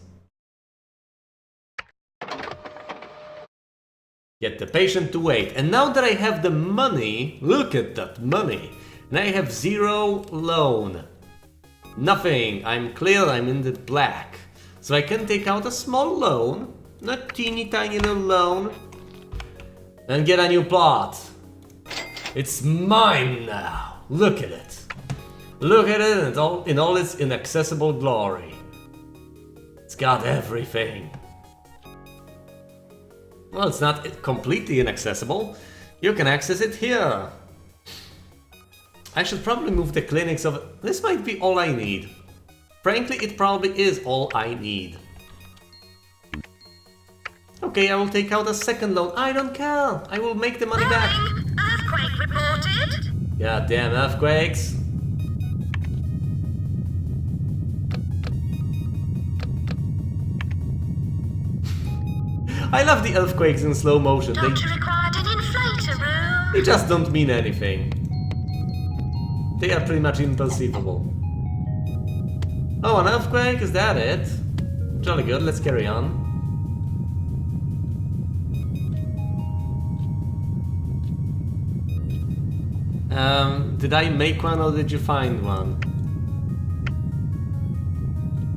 Get the patient to wait. And now that I have the money, look at that money. And I have 0 loan. Nothing. I'm clear, I'm in the black. So I can take out a small loan, a teeny tiny little loan, and get a new plot. It's mine now. Look at it. Look at it in all its inaccessible glory. It's got everything. Well, it's not completely inaccessible. You can access it here. I should probably move the clinics over. This might be all I need. Frankly, it probably is all I need. Okay, I will take out a second loan. I don't care. I will make the money back. Earthquake reported. God damn earthquakes. I love the earthquakes in slow motion. Doctor required an inflator room. They just don't mean anything. They are pretty much imperceivable. Oh, an earthquake? Is that it? Jolly good, let's carry on. Did I make one or did you find one?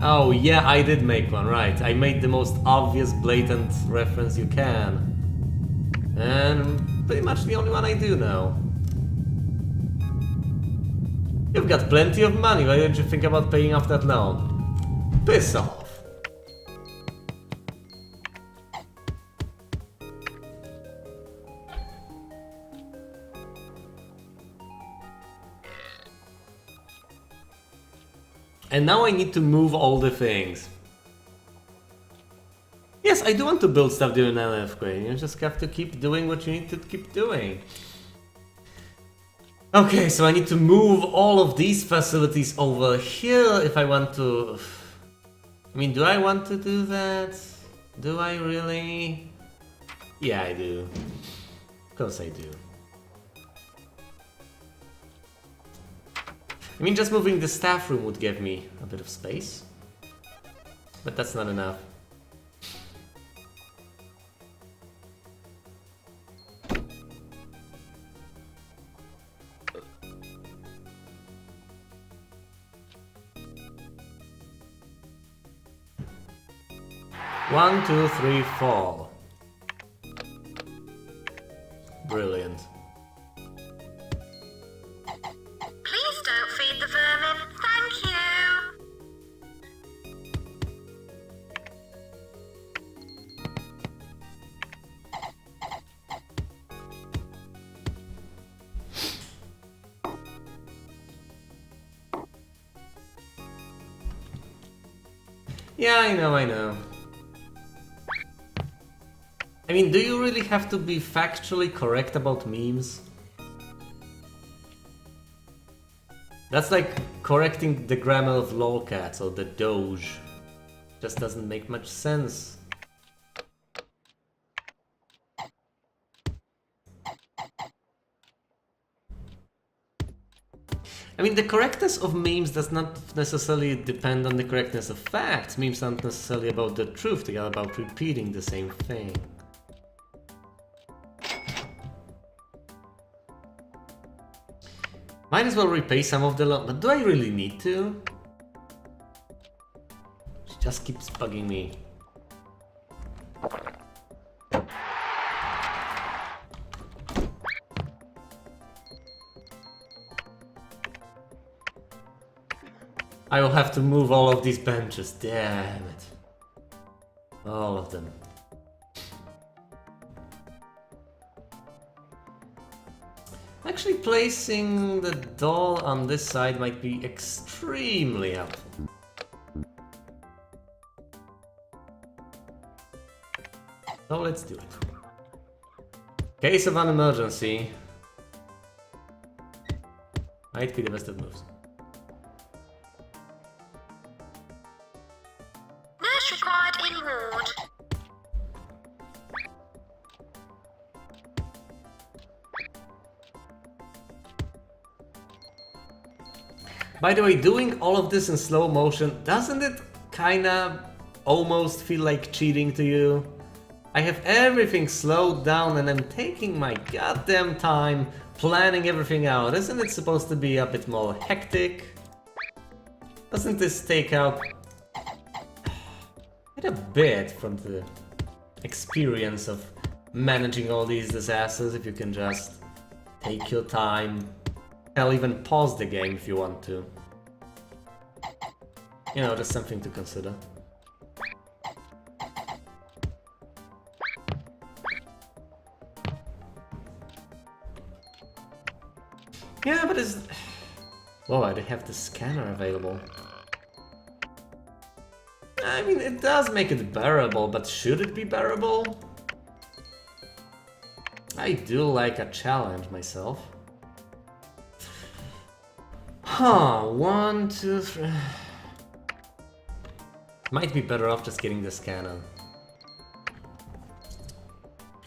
Oh yeah, I did make one, right. I made the most obvious, blatant reference you can. And pretty much the only one I do now. You've got plenty of money, why didn't you think about paying off that loan? Piss off. And now I need to move all the things. Yes, I do want to build stuff during an earthquake. You just have to keep doing what you need to keep doing. Okay, so I need to move all of these facilities over here if I want to... I mean, do I want to do that? Do I really? Yeah, I do. Of course I do. I mean, just moving the staff room would give me a bit of space. But that's not enough. One, two, three, four. Brilliant. Please don't feed the vermin. Thank you. Yeah, I know. I mean, do you really have to be factually correct about memes? That's like correcting the grammar of lolcats or the doge. Just doesn't make much sense. I mean, the correctness of memes does not necessarily depend on the correctness of facts. Memes aren't necessarily about the truth, they are about repeating the same thing. Might as well repay some of the loan, but do I really need to? She just keeps bugging me. I will have to move all of these benches, damn it. All of them. Actually, placing the doll on this side might be extremely helpful. So let's do it. Case of an emergency. Might be the best of moves. Nurse required in ward. By the way, doing all of this in slow motion, doesn't it kinda almost feel like cheating to you? I have everything slowed down and I'm taking my goddamn time planning everything out. Isn't it supposed to be a bit more hectic? Doesn't this take out quite a bit from the experience of managing all these disasters if you can just take your time? Hell, even pause the game if you want to. You know, just something to consider. Yeah, but it's... Whoa, I have the scanner available. I mean, it does make it bearable, but should it be bearable? I do like a challenge myself. Huh, 1, 2, 3... Might be better off just getting the scanner.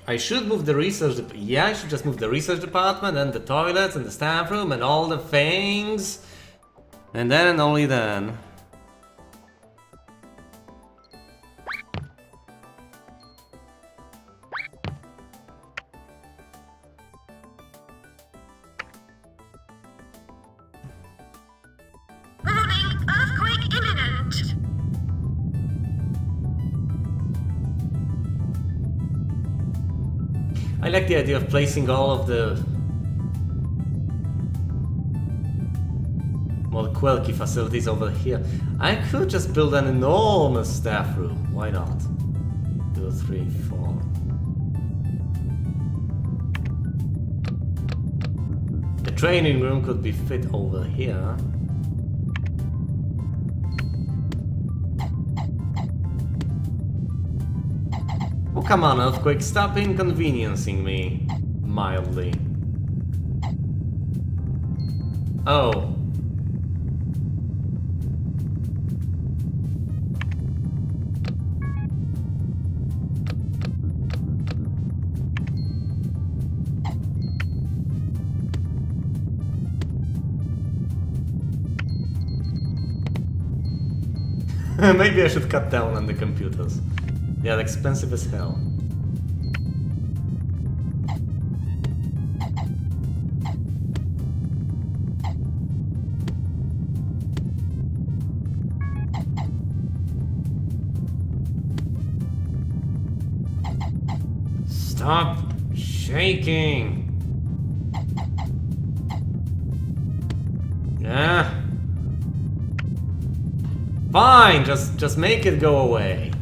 I should move the research... Yeah, I should just move the research department and the toilets and the staff room and all the things. And then and only then. Warning, earthquake imminent. I like the idea of placing all of the more quirky facilities over here. I could just build an enormous staff room. Why not? 2, 3, 4. The training room could be fit over here. Oh, come on, Earthquake, stop inconveniencing me. Mildly. Oh. Maybe I should cut down on the computers. They are expensive as hell. Stop shaking. Yeah. Fine, just make it go away.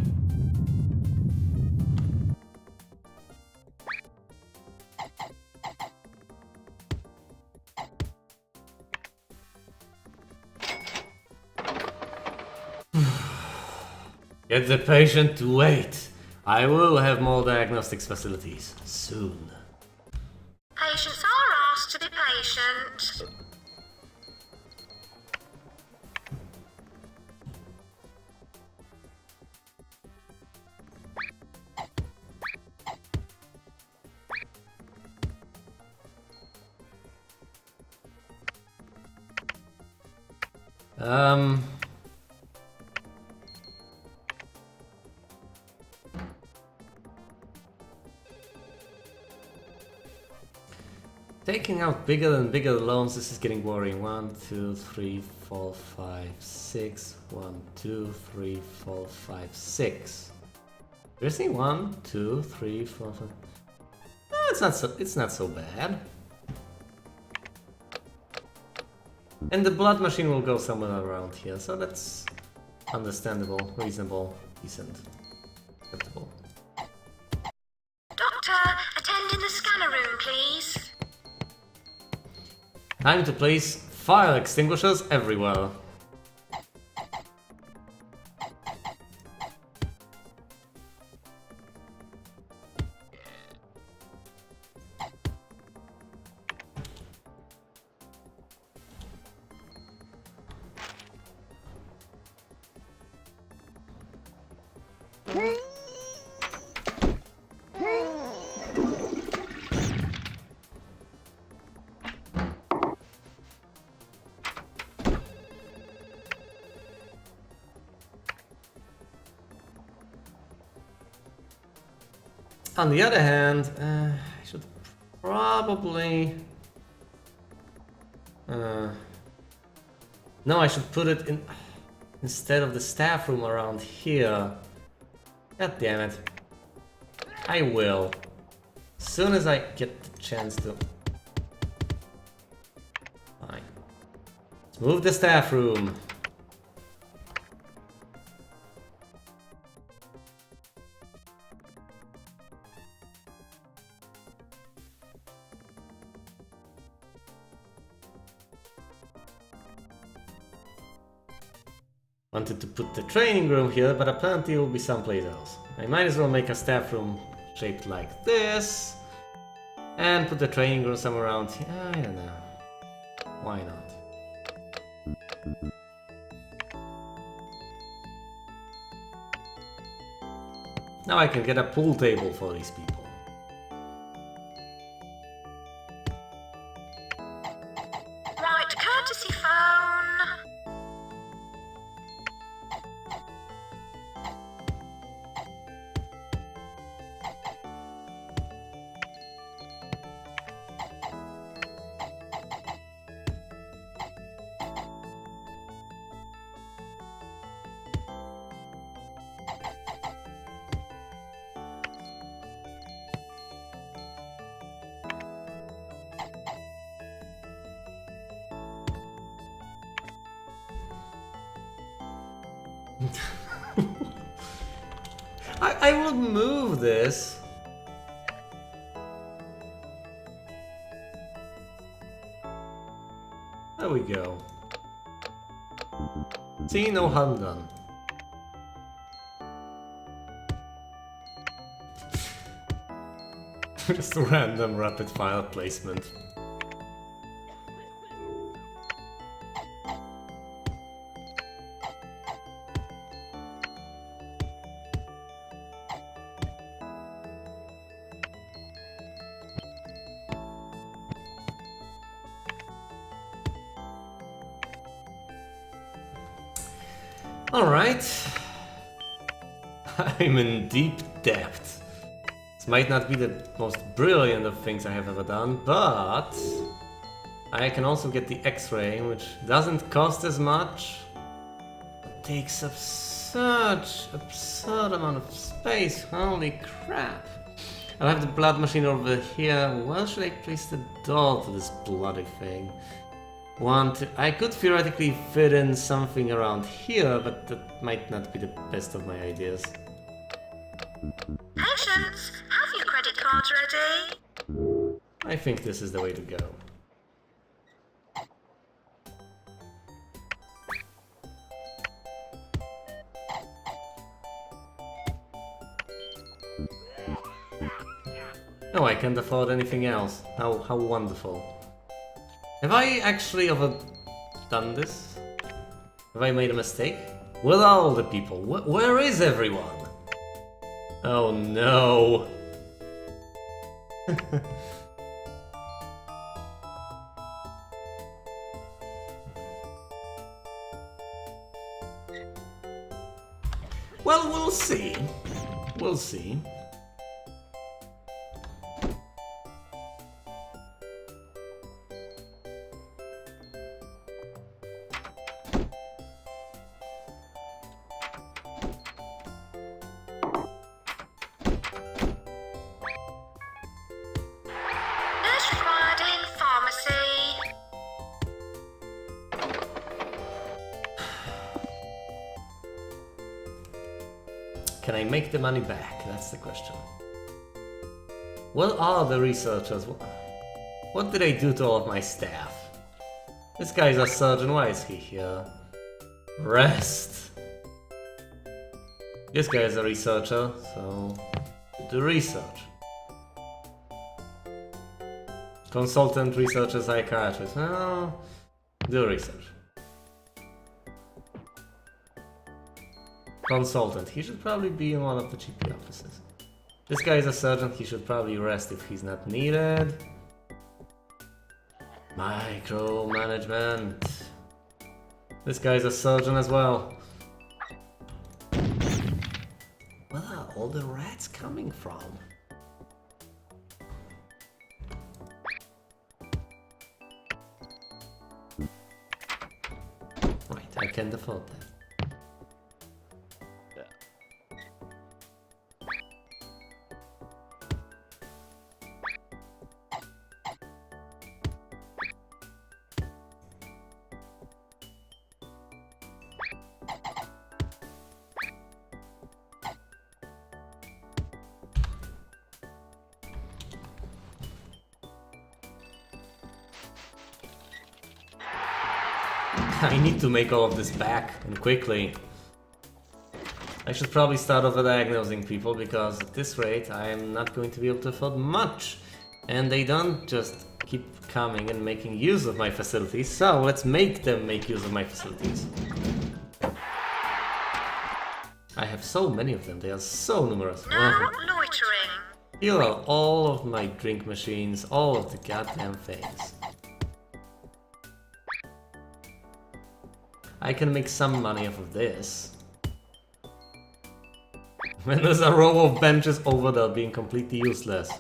Get the patient to wait. I will have more diagnostics facilities soon. Patients are asked to be patient. Taking out bigger and bigger loans, this is getting worrying. 1, 2, 3, 4, 5, 6. 1, 2, 3, 4, 5, 6. Seriously? 1, 2, 3, 4, 5. It's not so bad. And the blood machine will go somewhere around here, so that's understandable, reasonable, decent, acceptable. Doctor, attend in the scanner room, please. Time to place fire extinguishers everywhere. On the other hand, I should probably... No, I should put it in instead of the staff room around here. God damn it. I will. As soon as I get the chance to. Fine. Let's move the staff room. Wanted to put the training room here, but apparently it will be someplace else. I might as well make a staff room shaped like this and put the training room somewhere around here. I don't know. Why not? Now I can get a pool table for these people. Right, courtesy phone. I will move this. There we go. See, no harm done. Just random rapid fire placement. Alright. I'm in deep depth. This might not be the most brilliant of things I have ever done, but I can also get the X-ray, which doesn't cost as much. It takes up such absurd amount of space. Holy crap. I'll have the blood machine over here. Where should I place the door to this bloody thing? I could theoretically fit in something around here, but that might not be the best of my ideas. Patients, have your credit cards ready? I think this is the way to go. No, I can't afford anything else. How wonderful. Have I actually ever done this? Have I made a mistake? Where are all the people? Where is everyone? Oh no! Well, we'll see. We'll see. Can I make the money back? That's the question. What are the researchers? What did I do to all of my staff? This guy's a surgeon, why is he here? Rest! This guy is a researcher, so do research. Consultant, researcher, psychiatrist. Well, do research. Consultant, he should probably be in one of the GP offices. This guy is a surgeon, he should probably rest if he's not needed. Micromanagement. This guy is a surgeon as well. Where are all the rats coming from? Right, I can't afford that. I need to make all of this back, and quickly. I should probably start overdiagnosing people, because at this rate I am not going to be able to afford much. And they don't just keep coming and making use of my facilities, so let's make them make use of my facilities. I have so many of them, they are so numerous. No loitering. Here are all of my drink machines, all of the goddamn things. I can make some money off of this. When there's a row of benches over there being completely useless.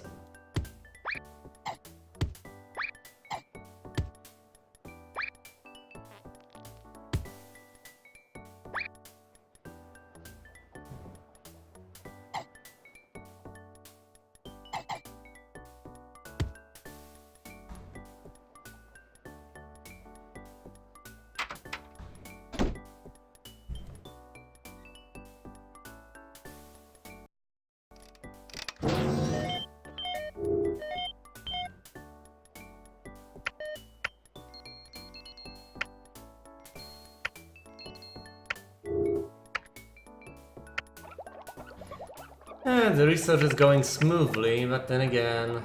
The research is going smoothly, but then again...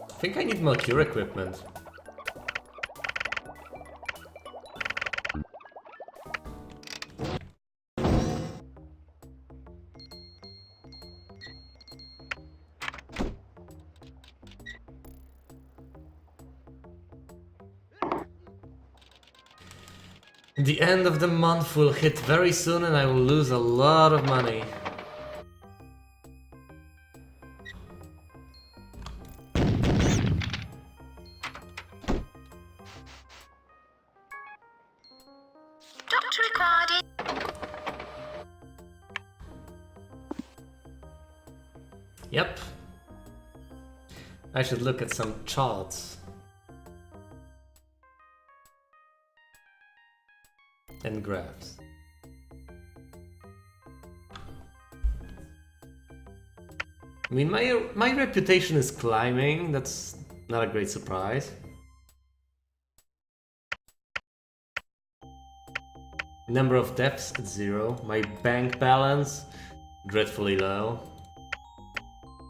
I think I need more cure equipment. The end of the month will hit very soon and I will lose a lot of money. Doctor required in. Yep. I should look at some charts. And graphs. I mean, my reputation is climbing, that's not a great surprise. Number of deaths at 0. My bank balance, dreadfully low.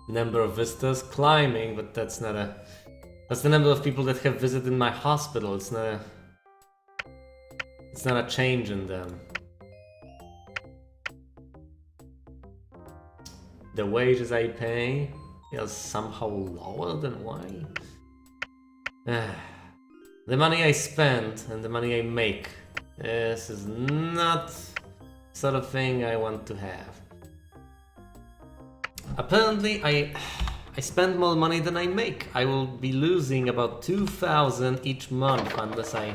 Number of visitors climbing, but that's not a... That's the number of people that have visited my hospital, it's not a change in them. The wages I pay is somehow lower than why? The money I spend and the money I make. This is not the sort of thing I want to have. Apparently I spend more money than I make. I will be losing about 2,000 each month unless I...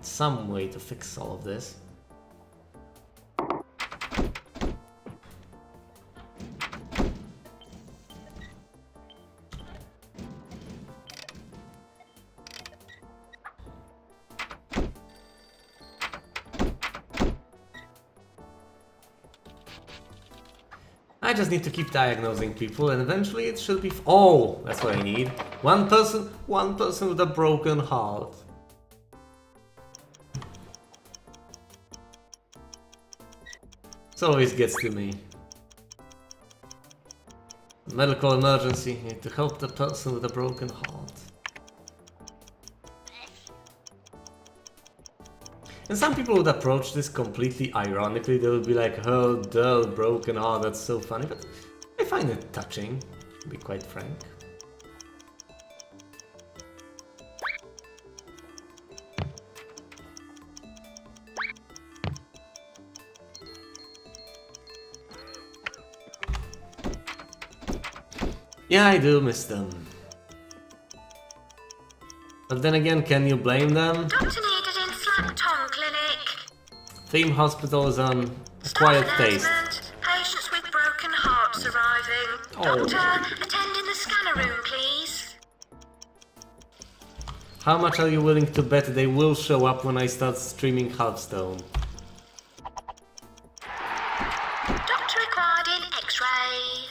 some way to fix all of this. I just need to keep diagnosing people and eventually it should be... Oh, that's what I need. One person with a broken heart. It always gets to me. Medical emergency. You need to help the person with a broken heart. And some people would approach this completely ironically. They would be like, oh, dull, broken heart, that's so funny. But I find it touching, to be quite frank. Yeah, I do miss them. But then again, can you blame them? Doctor needed in Slack Tongue Clinic. Theme Hospital is on acquired taste. Patients with broken hearts arriving. Oh. Doctor, attend in the scanner room, please. How much are you willing to bet they will show up when I start streaming Hearthstone? Doctor required in X-ray.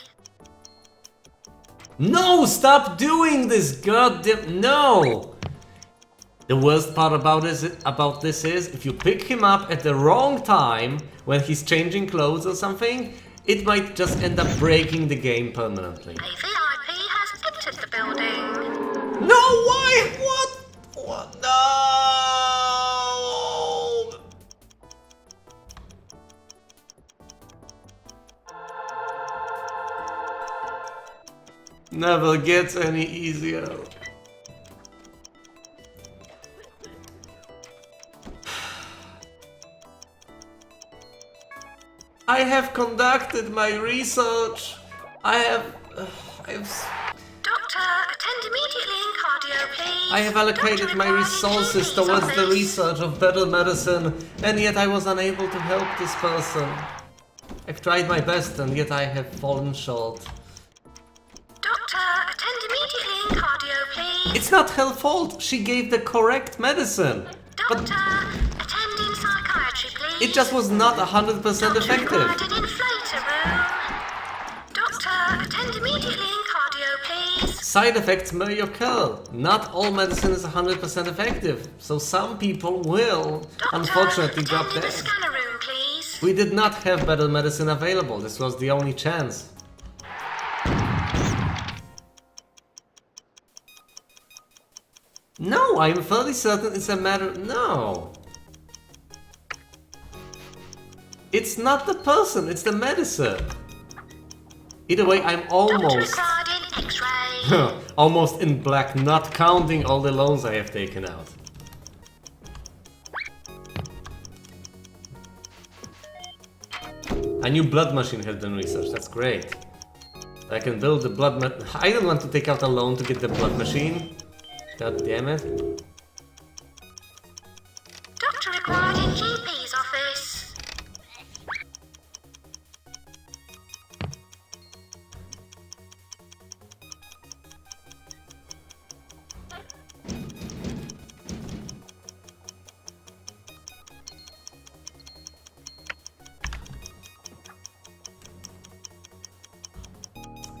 No! Stop doing this, goddamn... No! The worst part about this is, if you pick him up at the wrong time, when he's changing clothes or something, it might just end up breaking the game permanently. A VIP has entered the building. No! Why? What? What? No! Never gets any easier. I have conducted my research. I have... Doctor, attend immediately in cardio, please. I have allocated Doctor my required in resources GP's towards the office. research of better medicine, and yet I was unable to help this person. I've tried my best, and yet I have fallen short. Doctor, attend immediately in cardio, please. It's not her fault. She gave the correct medicine. Doctor, But attend in psychiatry, please. it just was not 100% Doctor effective. required an inflator room. Doctor, attend immediately in cardio, please. Side effects may occur. Not all medicine is 100% effective, so some people will, Doctor, unfortunately, drop attend in the dead. scanner room, please. We did not have better medicine available. This was the only chance. No, I'm fairly certain it's a matter... No. It's not the person, it's the medicine. Either way, I'm Doctor almost... required in X-ray. almost in black, not counting all the loans I have taken out. A new blood machine has been researched, that's great. I can build the blood I don't want to take out a loan to get the blood machine. God damn it. Doctor required in GP's office.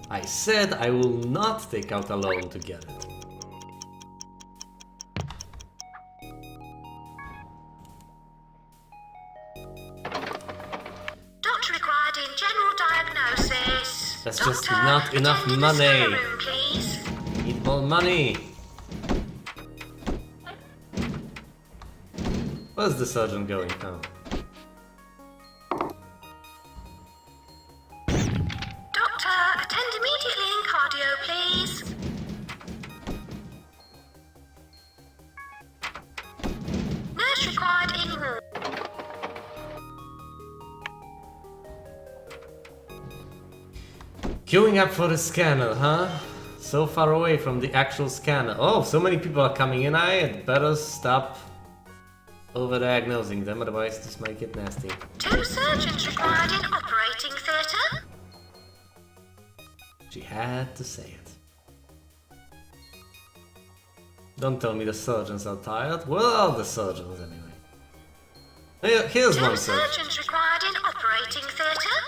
I said I will not take out a loan to get it. Doctor required in general diagnosis. That's just Doctor, not enough attend in the scanner money. room, please. Need more money. Where's the surgeon going now? Doctor, attend immediately in cardio, please. Nurse required in ward. Queuing up for the scanner, huh? So far away from the actual scanner. Oh, so many people are coming in. I had better stop over-diagnosing them, otherwise this might get nasty. 2 surgeons required in operating theatre. She had to say it. Don't tell me the surgeons are tired. Where are the surgeons anyway? Here's 2 one surgeon. surgeons required in operating theatre.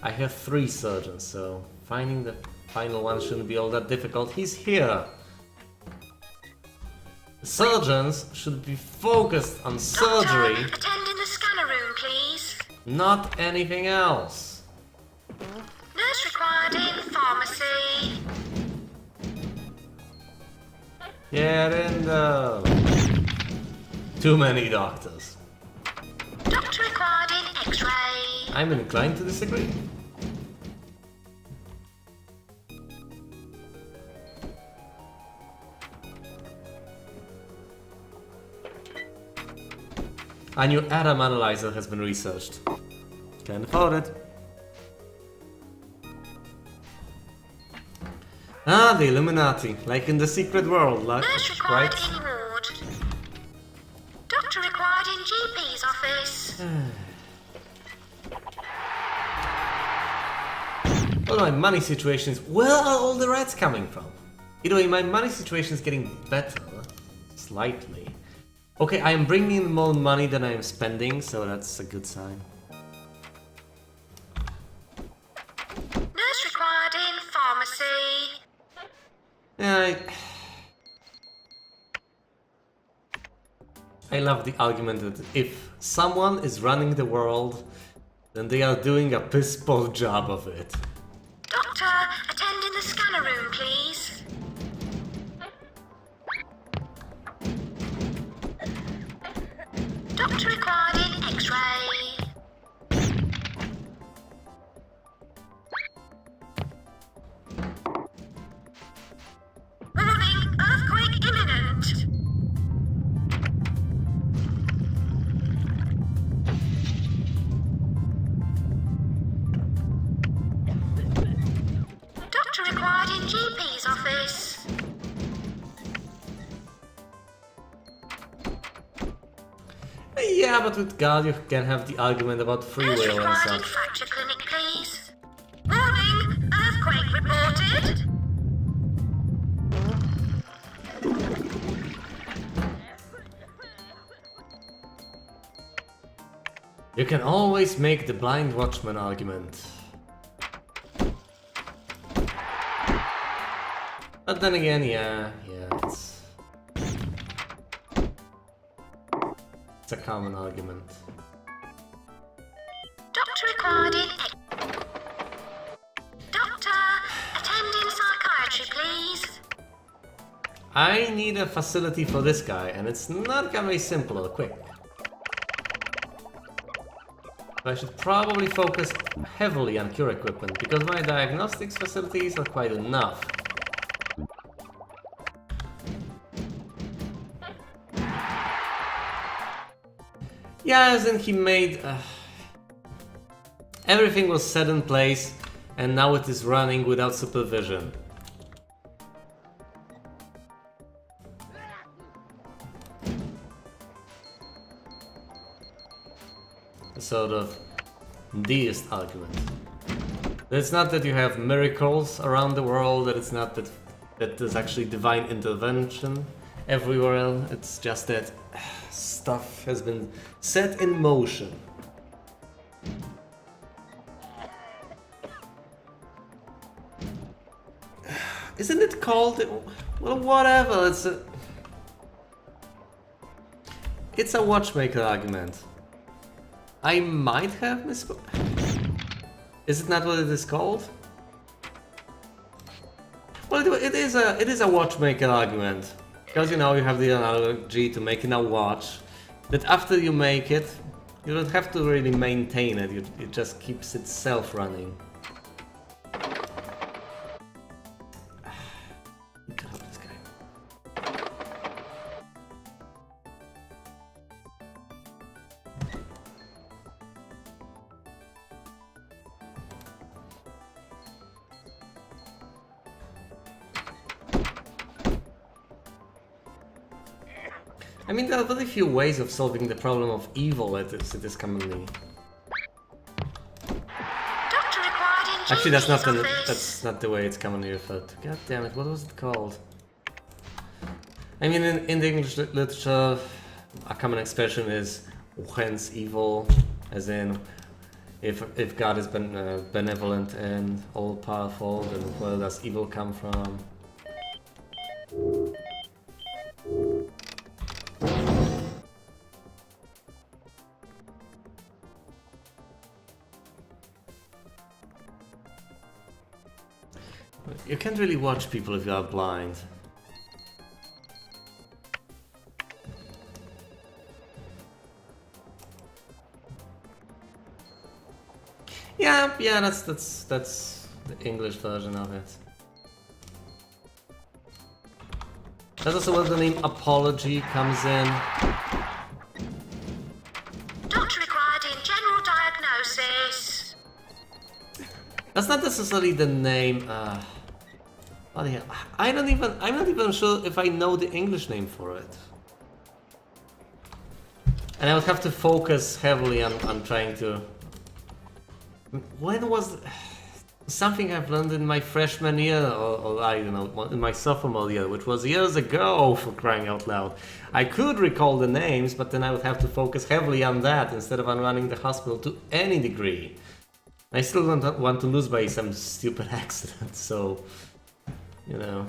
I have 3 surgeons, so finding the final one shouldn't be all that difficult. He's here! The surgeons should be focused on surgery, Doctor, attend in the scanner room, please. not anything else. Nurse required in pharmacy. Get in there. Too many doctors. Doctor required in X-ray. I'm inclined to disagree. A new atom analyzer has been researched. Can't afford it. Ah, the Illuminati, like in the secret world, like, Nurse required right? in ward. Doctor required in GP's office. Well, my money situation is... Where are all the rats coming from? Either way, my money situation is getting better. Slightly. Okay, I am bringing in more money than I am spending, so that's a good sign. Nurse required in pharmacy. Yeah, I love the argument that if someone is running the world, then they are doing a piss-poor job of it. Doctor, attend in the scanner room, please. Doctor required in X-ray. Warning, earthquake imminent. Doctor required in GP's office. Yeah, but with God you can have the argument about free Nurse will and required in such. fracture clinic, please. Warning, earthquake reported. You can always make the blind watchman argument. But then again, yeah, it's a common argument. Doctor required in... Doctor, attend in psychiatry, please. I need a facility for this guy, and it's not gonna be simple or quick. So I should probably focus heavily on cure equipment, because my diagnostics facilities are quite enough. Yeah, as in he made... everything was set in place, and now it is running without supervision. A sort of deist argument. It's not that you have miracles around the world, that it's not that there's actually divine intervention everywhere, it's just that stuff has been set in motion. Isn't it called... well, whatever, it's a watchmaker argument. I might have misspoken. Is it not what it is called? Well, it is a watchmaker argument. Because, you know, you have the analogy to making a watch, that after you make it, you don't have to really maintain it, it just keeps itself running. Need to help this guy. I mean, there are very few ways of solving the problem of evil as it is commonly. Doctor required in Actually, GP's office. that's not the way it's commonly referred to. God damn it, what was it called? I mean, in the English literature, a common expression is hence evil, as in, if God is benevolent and all powerful, then where does evil come from? You can't really watch people if you are blind. Yeah, that's the English version of it. That's also where the name Apology comes in. Doctor required in general diagnosis. That's not necessarily the name. Bloody hell. I'm not even sure if I know the English name for it. And I would have to focus heavily on trying to. When was something I've learned in my freshman year, or I don't know, in my sophomore year, which was years ago, for crying out loud. I could recall the names, but then I would have to focus heavily on that instead of on running the hospital to any degree. I still don't want to lose by some stupid accident, so, you know.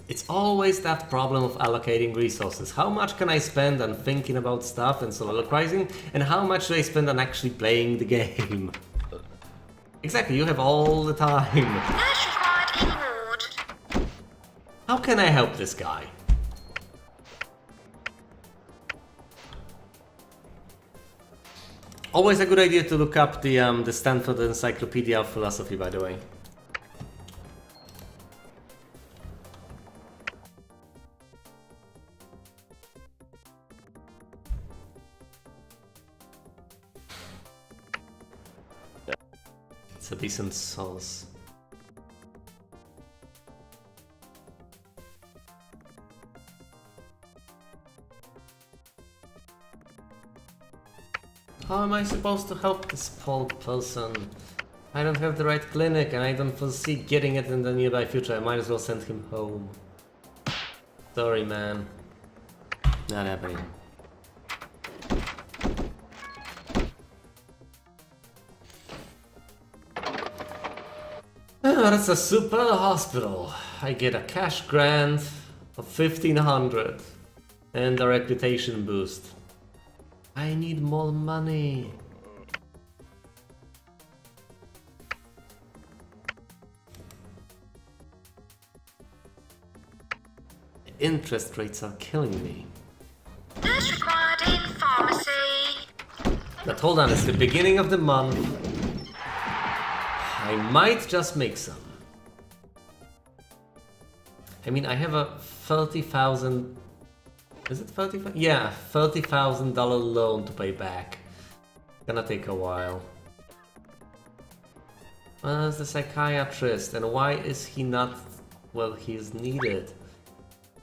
It's always that problem of allocating resources. How much can I spend on thinking about stuff and soliloquizing, and how much do I spend on actually playing the game? Exactly, you have all the time. Nurse required in ward. How can I help this guy? Always a good idea to look up the Stanford Encyclopedia of Philosophy, by the way. It's a decent sauce. How am I supposed to help this poor person? I don't have the right clinic and I don't foresee getting it in the nearby future. I might as well send him home. Sorry, man. Not happening. Oh, that's a super hospital. I get a cash grant of $1,500 and a reputation boost. I need more money. Interest rates are killing me. Nurse required in pharmacy. But hold on, it's the beginning of the month. I might just make some. I mean, I have a $30,000. Is it $30,000? Yeah, $30,000 loan to pay back. Gonna take a while. Where's the psychiatrist, and why is he not? Well, he's needed.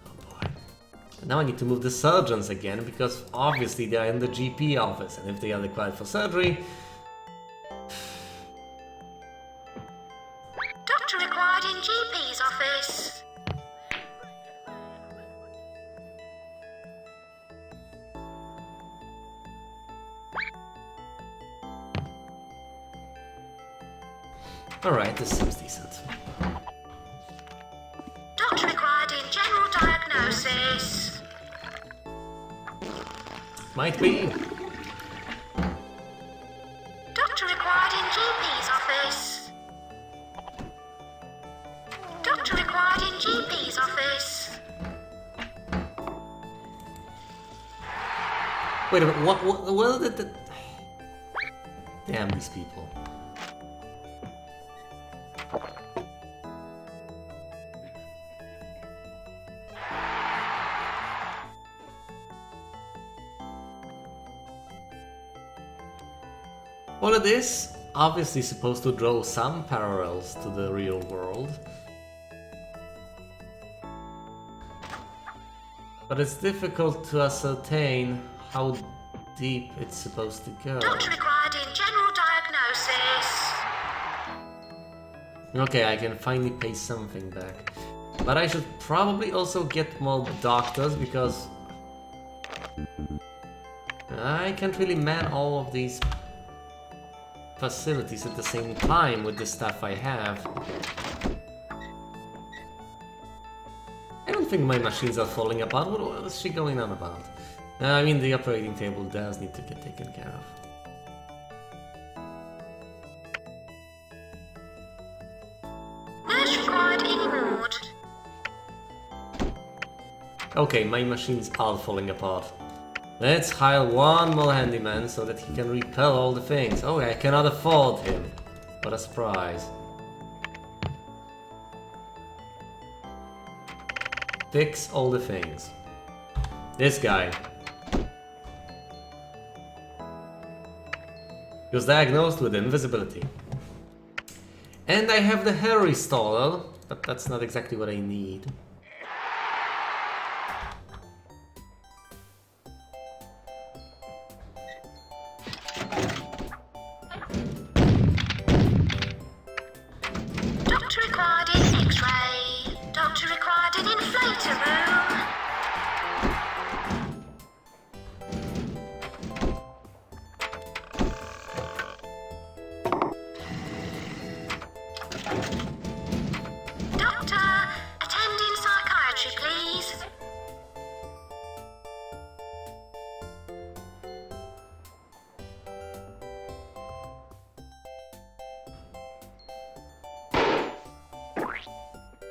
Oh boy. Now I need to move the surgeons again because obviously they are in the GP office, and if they are required for surgery. Doctor required in GP's office. Alright, this seems decent. Doctor required in general diagnosis. Might be. Doctor required in GP's office. Doctor required in GP's office. Wait a minute, what did the... Damn these people. Well, it is obviously supposed to draw some parallels to the real world. But it's difficult to ascertain how deep it's supposed to go. Doctor required in general diagnosis. Okay, I can finally pay something back. But I should probably also get more doctors because... I can't really man all of these facilities at the same time with the stuff I have. I don't think my machines are falling apart. What is she going on about? I mean, the operating table does need to get taken care of. Nurse required in ward. Okay, my machines are falling apart. Let's hire one more handyman so that he can repair all the things. Oh, I cannot afford him. What a surprise. Fix all the things. This guy. He was diagnosed with invisibility. And I have the hair restorer, but that's not exactly what I need. Doctor required in X-ray. Doctor required in inflator room. Doctor, attend in psychiatry, please.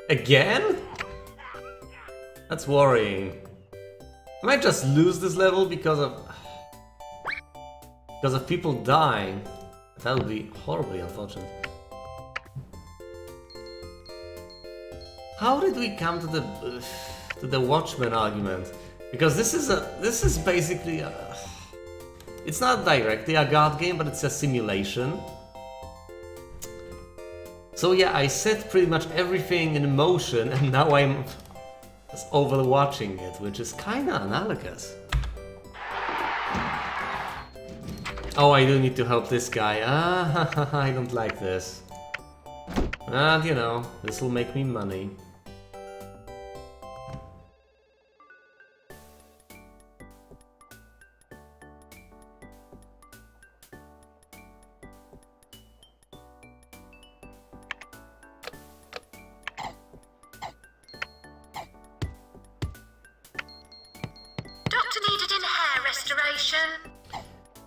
Again? That's worrying. I might just lose this level because of people dying. That would be horribly unfortunate. How did we come to the Watchmen argument? Because this is basically it's not directly a god game, but it's a simulation. So yeah, I set pretty much everything in motion, and now I'm just overwatching it, which is kinda analogous. Oh, I do need to help this guy. Ah, I don't like this. And you know, this will make me money. Doctor needed in hair restoration.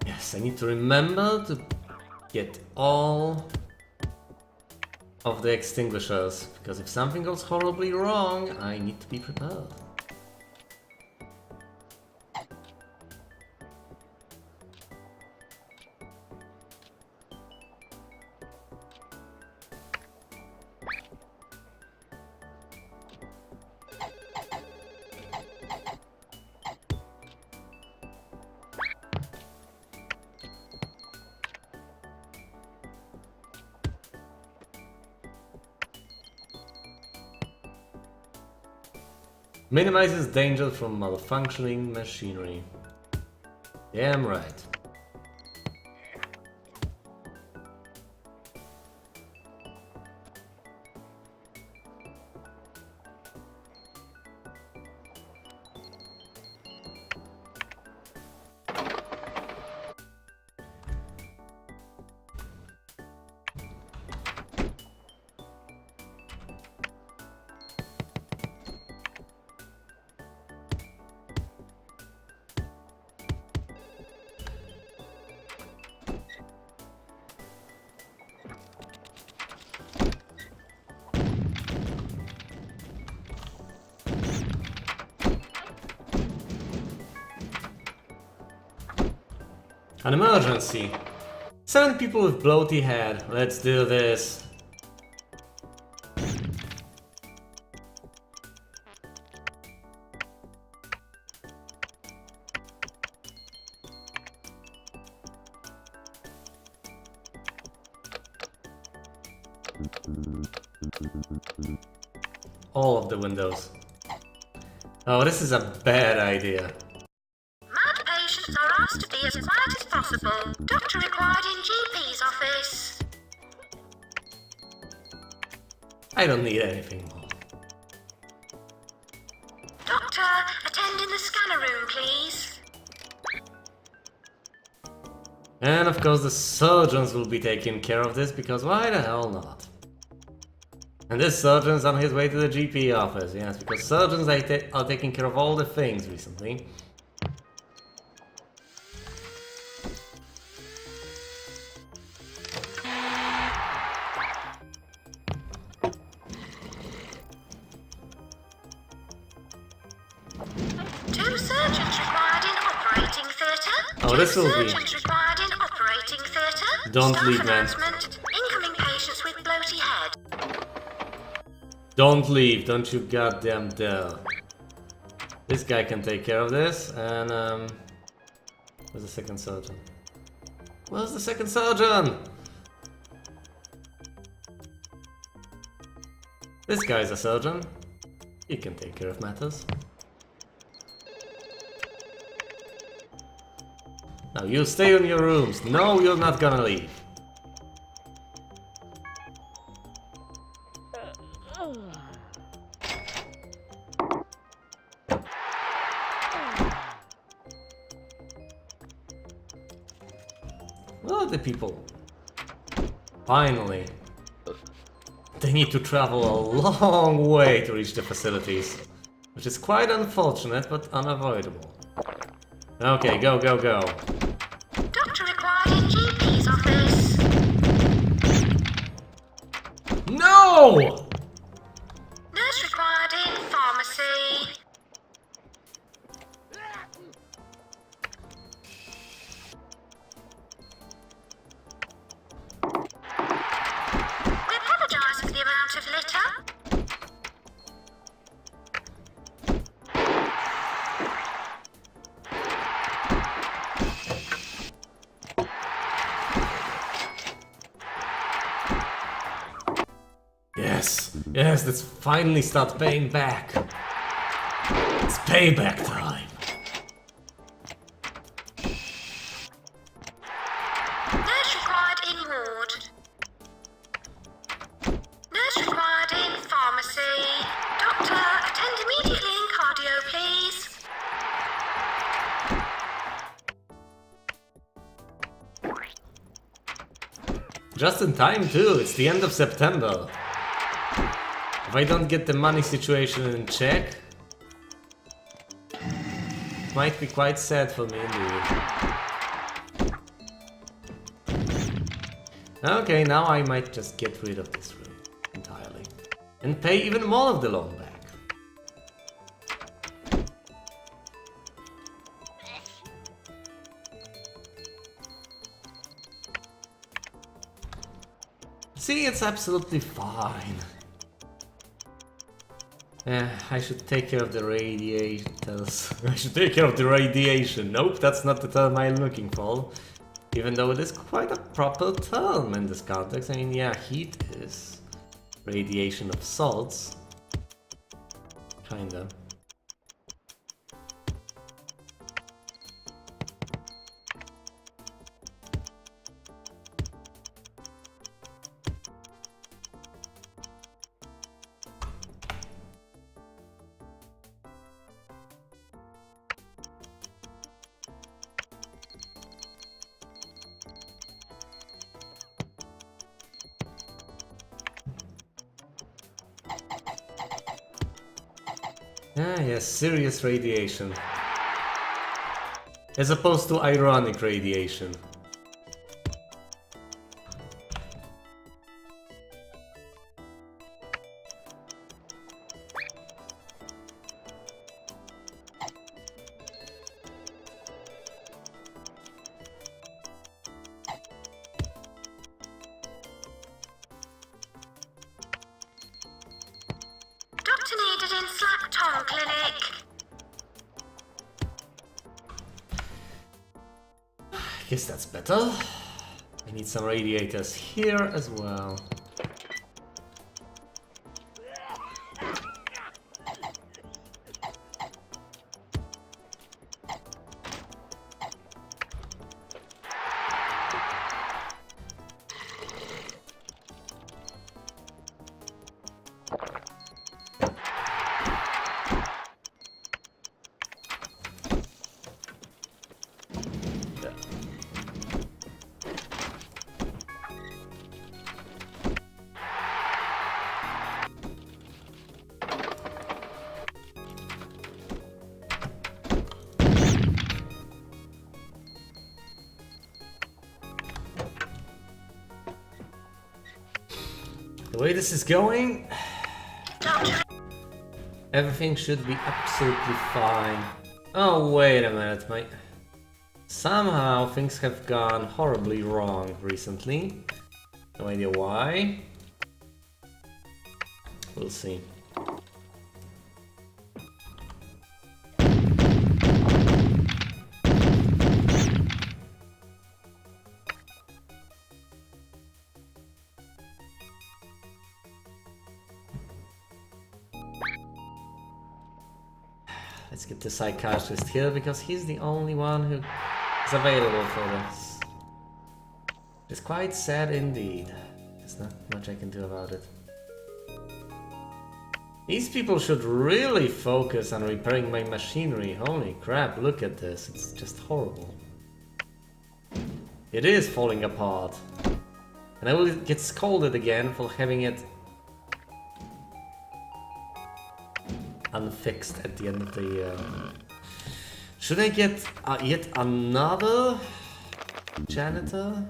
Yes, I need to remember to get all of the extinguishers, because if something goes horribly wrong, I need to be prepared. Minimizes danger from malfunctioning machinery. Damn right. An emergency. 7 people with bloaty head. Let's do this. All of the windows. Oh, this is a bad idea. Mad patients are asked to be as quiet as possible. Doctor required in GP's office. I don't need anything more. Doctor, attend in the scanner room, please. And of course the surgeons will be taking care of this, because why the hell not? And this surgeon's on his way to the GP office, yes, because surgeons are taking care of all the things recently. Two surgeons required in operating theatre. Oh, this will be... Surgeons required in operating theatre. Don't Staff leave, man. announcement. Incoming patients with bloaty head. Don't leave, don't you goddamn dare. This guy can take care of this, and where's the second surgeon? Where's the second surgeon? This guy's a surgeon. He can take care of matters. Now you stay in your rooms. No, you're not gonna leave. Well, the people. Finally. They need to travel a long way to reach the facilities. Which is quite unfortunate, but unavoidable. Okay, go, go, go. Doctor required in GP's office. No! Nurse required in pharmacy. We apologise for the amount of litter. Yes, let's finally start paying back. It's payback time. Nurse required in ward. Nurse required in pharmacy. Doctor, attend immediately in cardio, please. Just in time too, it's the end of September. If I don't get the money situation in check, it might be quite sad for me indeed. Okay, now I might just get rid of this room entirely. And pay even more of the loan back. See, it's absolutely fine. I should take care of the radiators. I should take care of the radiation. Nope, that's not the term I'm looking for. Even though it is quite a proper term in this context. I mean, yeah, heat is radiation of salts. Kinda. Ah, yes, serious radiation. As opposed to ironic radiation. Doctor needed in Slack Tongue Clinic. I guess that's better. I need some radiators here as well. way this is going, Doctor, everything should be absolutely fine. Oh, wait a minute, mate. Somehow things have gone horribly wrong recently. No idea why. We'll see. Let's get the psychiatrist here because he's the only one who is available for this. It's quite sad indeed. There's not much I can do about it. These people should really focus on repairing my machinery. Holy crap, look at this. It's just horrible. It is falling apart. And I will get scolded again for having it unfixed at the end of the year. Should I get yet another janitor?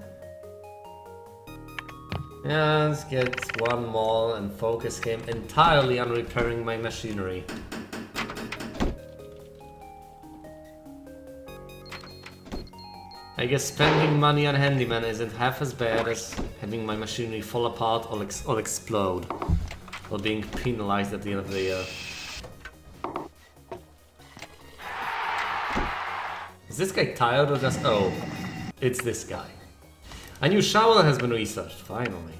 Yeah, let's get one more and focus him entirely on repairing my machinery. I guess spending money on handyman isn't half as bad as having my machinery fall apart or explode, or being penalized at the end of the year. Is this guy tired or just... oh, it's this guy. A new shower has been researched, finally.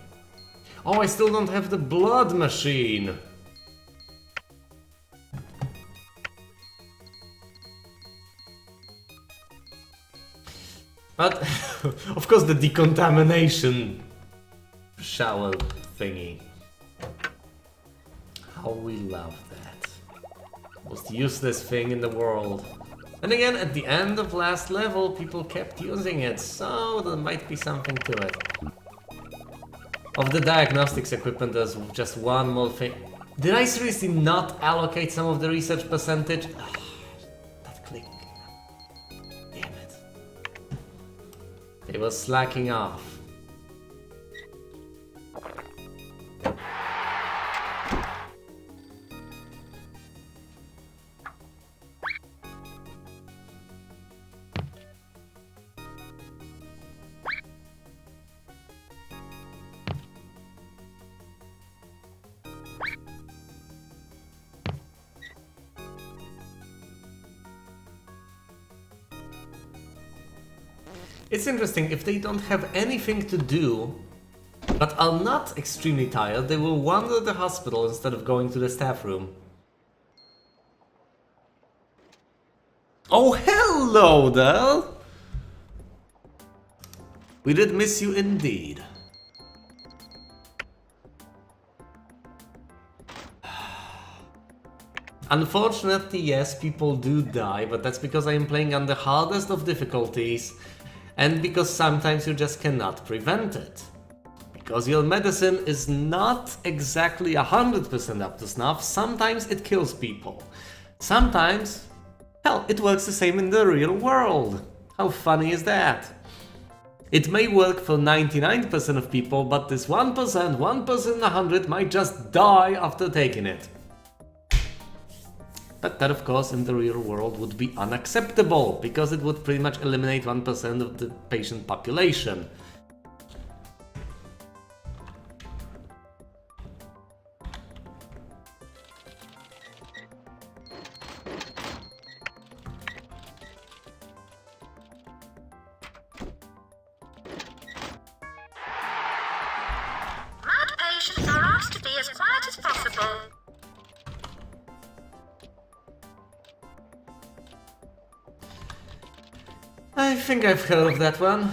Oh, I still don't have the blood machine. But, of course, the decontamination shower thingy. How we love that. Most useless thing in the world. And again, at the end of last level, people kept using it, so there might be something to it. Of the diagnostics equipment, there's just one more thing. Did I seriously not allocate some of the research percentage? That click. Damn it. They were slacking off. It's interesting, if they don't have anything to do, but are not extremely tired, they will wander the hospital instead of going to the staff room. Oh, hello there! We did miss you indeed. Unfortunately, yes, people do die, but that's because I am playing on the hardest of difficulties. And because sometimes you just cannot prevent it. Because your medicine is not exactly 100% up to snuff, sometimes it kills people. Sometimes, hell, it works the same in the real world. How funny is that? It may work for 99% of people, but this 1%, 1% in 100 might just die after taking it. But that, of course, in the real world would be unacceptable, because it would pretty much eliminate 1% of the patient population. mad patients are asked to be as quiet as possible. I think I've heard of that one.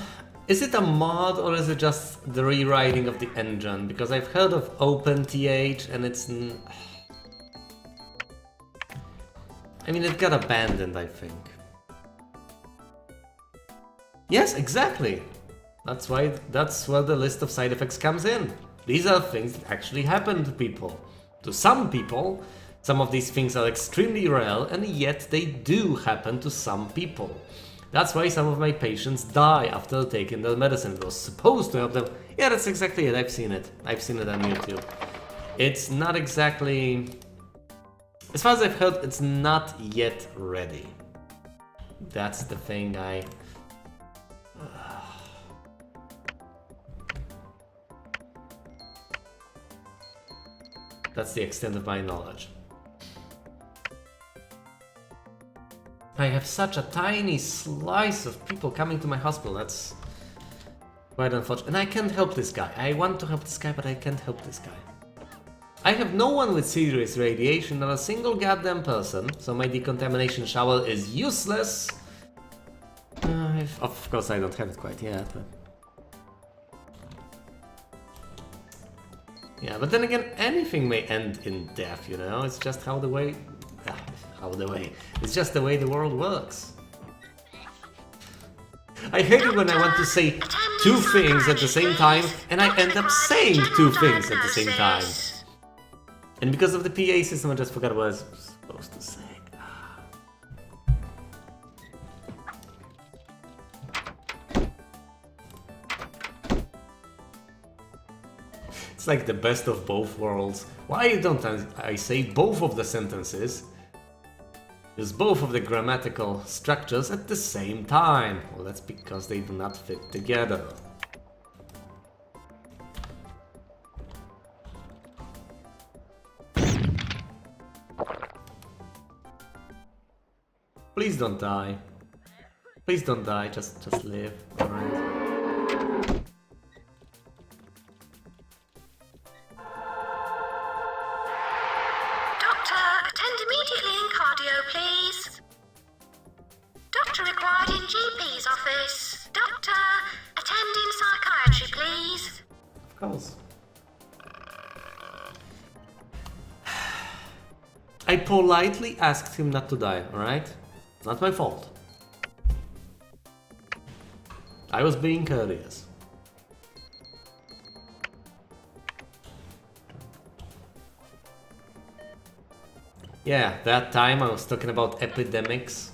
Is it a mod or is it just the rewriting of the engine? Because I've heard of OpenTH and it's... I mean, it got abandoned, I think. Yes, exactly! That's where the list of side effects comes in. These are things that actually happen to people. To some people, some of these things are extremely rare, and yet they do happen to some people. That's why some of my patients die after taking their medicine. It was supposed to help them. Yeah, that's exactly it. I've seen it. I've seen it on YouTube. It's not exactly... As far as I've heard, it's not yet ready. That's the thing I... That's the extent of my knowledge. I have such a tiny slice of people coming to my hospital. That's quite unfortunate. And I can't help this guy. I want to help this guy, but I can't help this guy. I have no one with serious radiation, not a single goddamn person, so my decontamination shower is useless. Of course I don't have it quite yet, but... Yeah, but then again, anything may end in death, you know? It's just how the way... It's just the way the world works. I hate it when I want to say two things at the same time, and I end up saying two things at the same time. And because of the PA system, I just forgot what I was supposed to say. It's like the best of both worlds. Why don't I say both of the sentences? Use both of the grammatical structures at the same time. Well, that's because they do not fit together. Please don't die. Please don't die, just live. Alright. I politely asked him not to die, alright? Not my fault. I was being courteous. Yeah, that time I was talking about epidemics.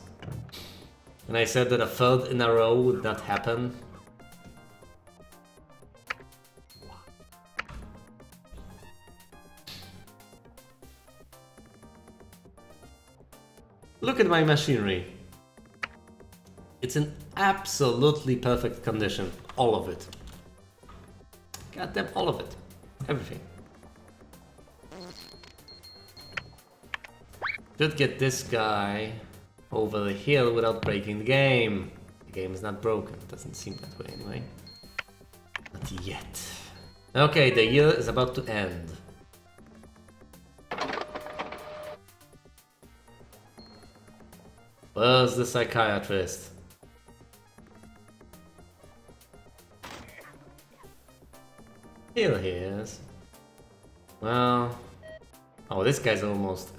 And I said that a third in a row would not happen. Look at my machinery. It's in absolutely perfect condition. All of it. Goddamn, all of it. Everything. Should get this guy over the hill without breaking the game. The game is not broken. It doesn't seem that way anyway. Not yet. Okay, the year is about to end. Where's the psychiatrist? Here he is. Well... Oh, this guy's almost...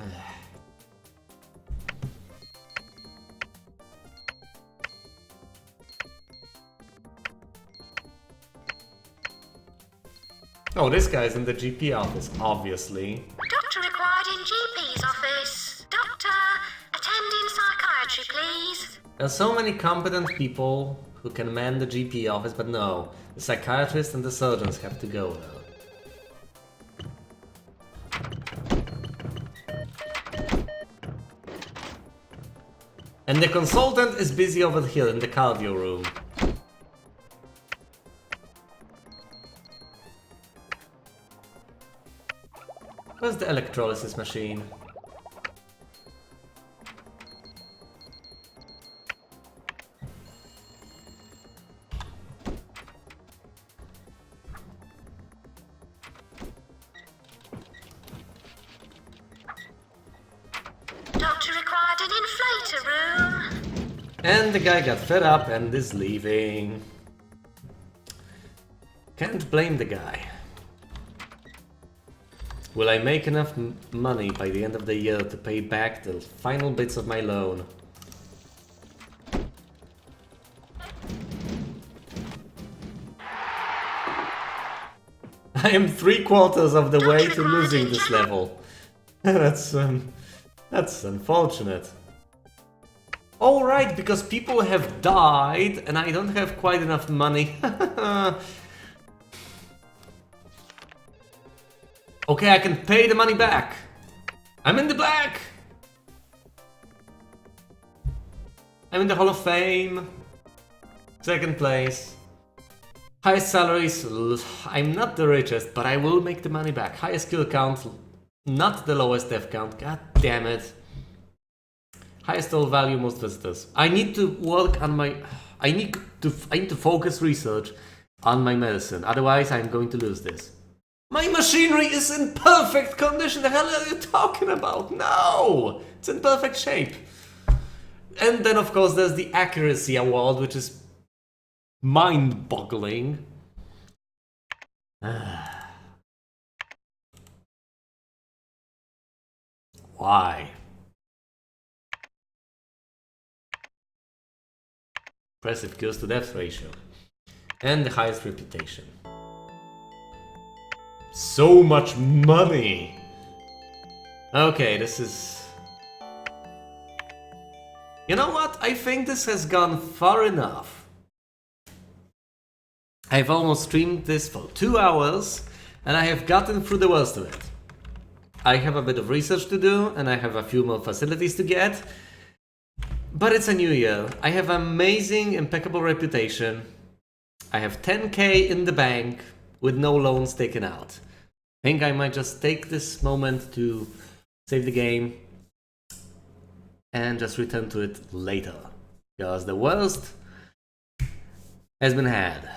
Oh, this guy's in the GP office, obviously. Doctor required in GP's office. Doctor, attending psychiatry, please. There are so many competent people who can man the GP office, but no, the psychiatrist and the surgeons have to go there. And the consultant is busy over here in the cardio room. Where's the electrolysis machine? Doctor required an inflator room. And the guy got fed up and is leaving. Can't blame the guy. Will I make enough money by the end of the year to pay back the final bits of my loan? I am 3/4 of the way to losing this level. That's unfortunate. All right, because people have died and I don't have quite enough money. Okay, I can pay the money back. I'm in the black. I'm in the Hall of Fame. Second place. Highest salaries. I'm not the richest, but I will make the money back. Highest kill count. Not the lowest death count. God damn it. Highest all value, most visitors. I need to work on my... I need to focus research on my medicine. Otherwise, I'm going to lose this. My machinery is in perfect condition. The hell are you talking about? No! It's in perfect shape. And then, of course, there's the accuracy award, which is mind-boggling. Why? Impressive kills to death ratio. And the highest reputation. So much money! Okay, this is... You know what? I think this has gone far enough. I've almost streamed this for 2 hours, and I have gotten through the worst of it. I have a bit of research to do, and I have a few more facilities to get. But it's a new year. I have amazing, impeccable reputation. I have 10k in the bank with no loans taken out. I think I might just take this moment to save the game and just return to it later. Because the worst has been had.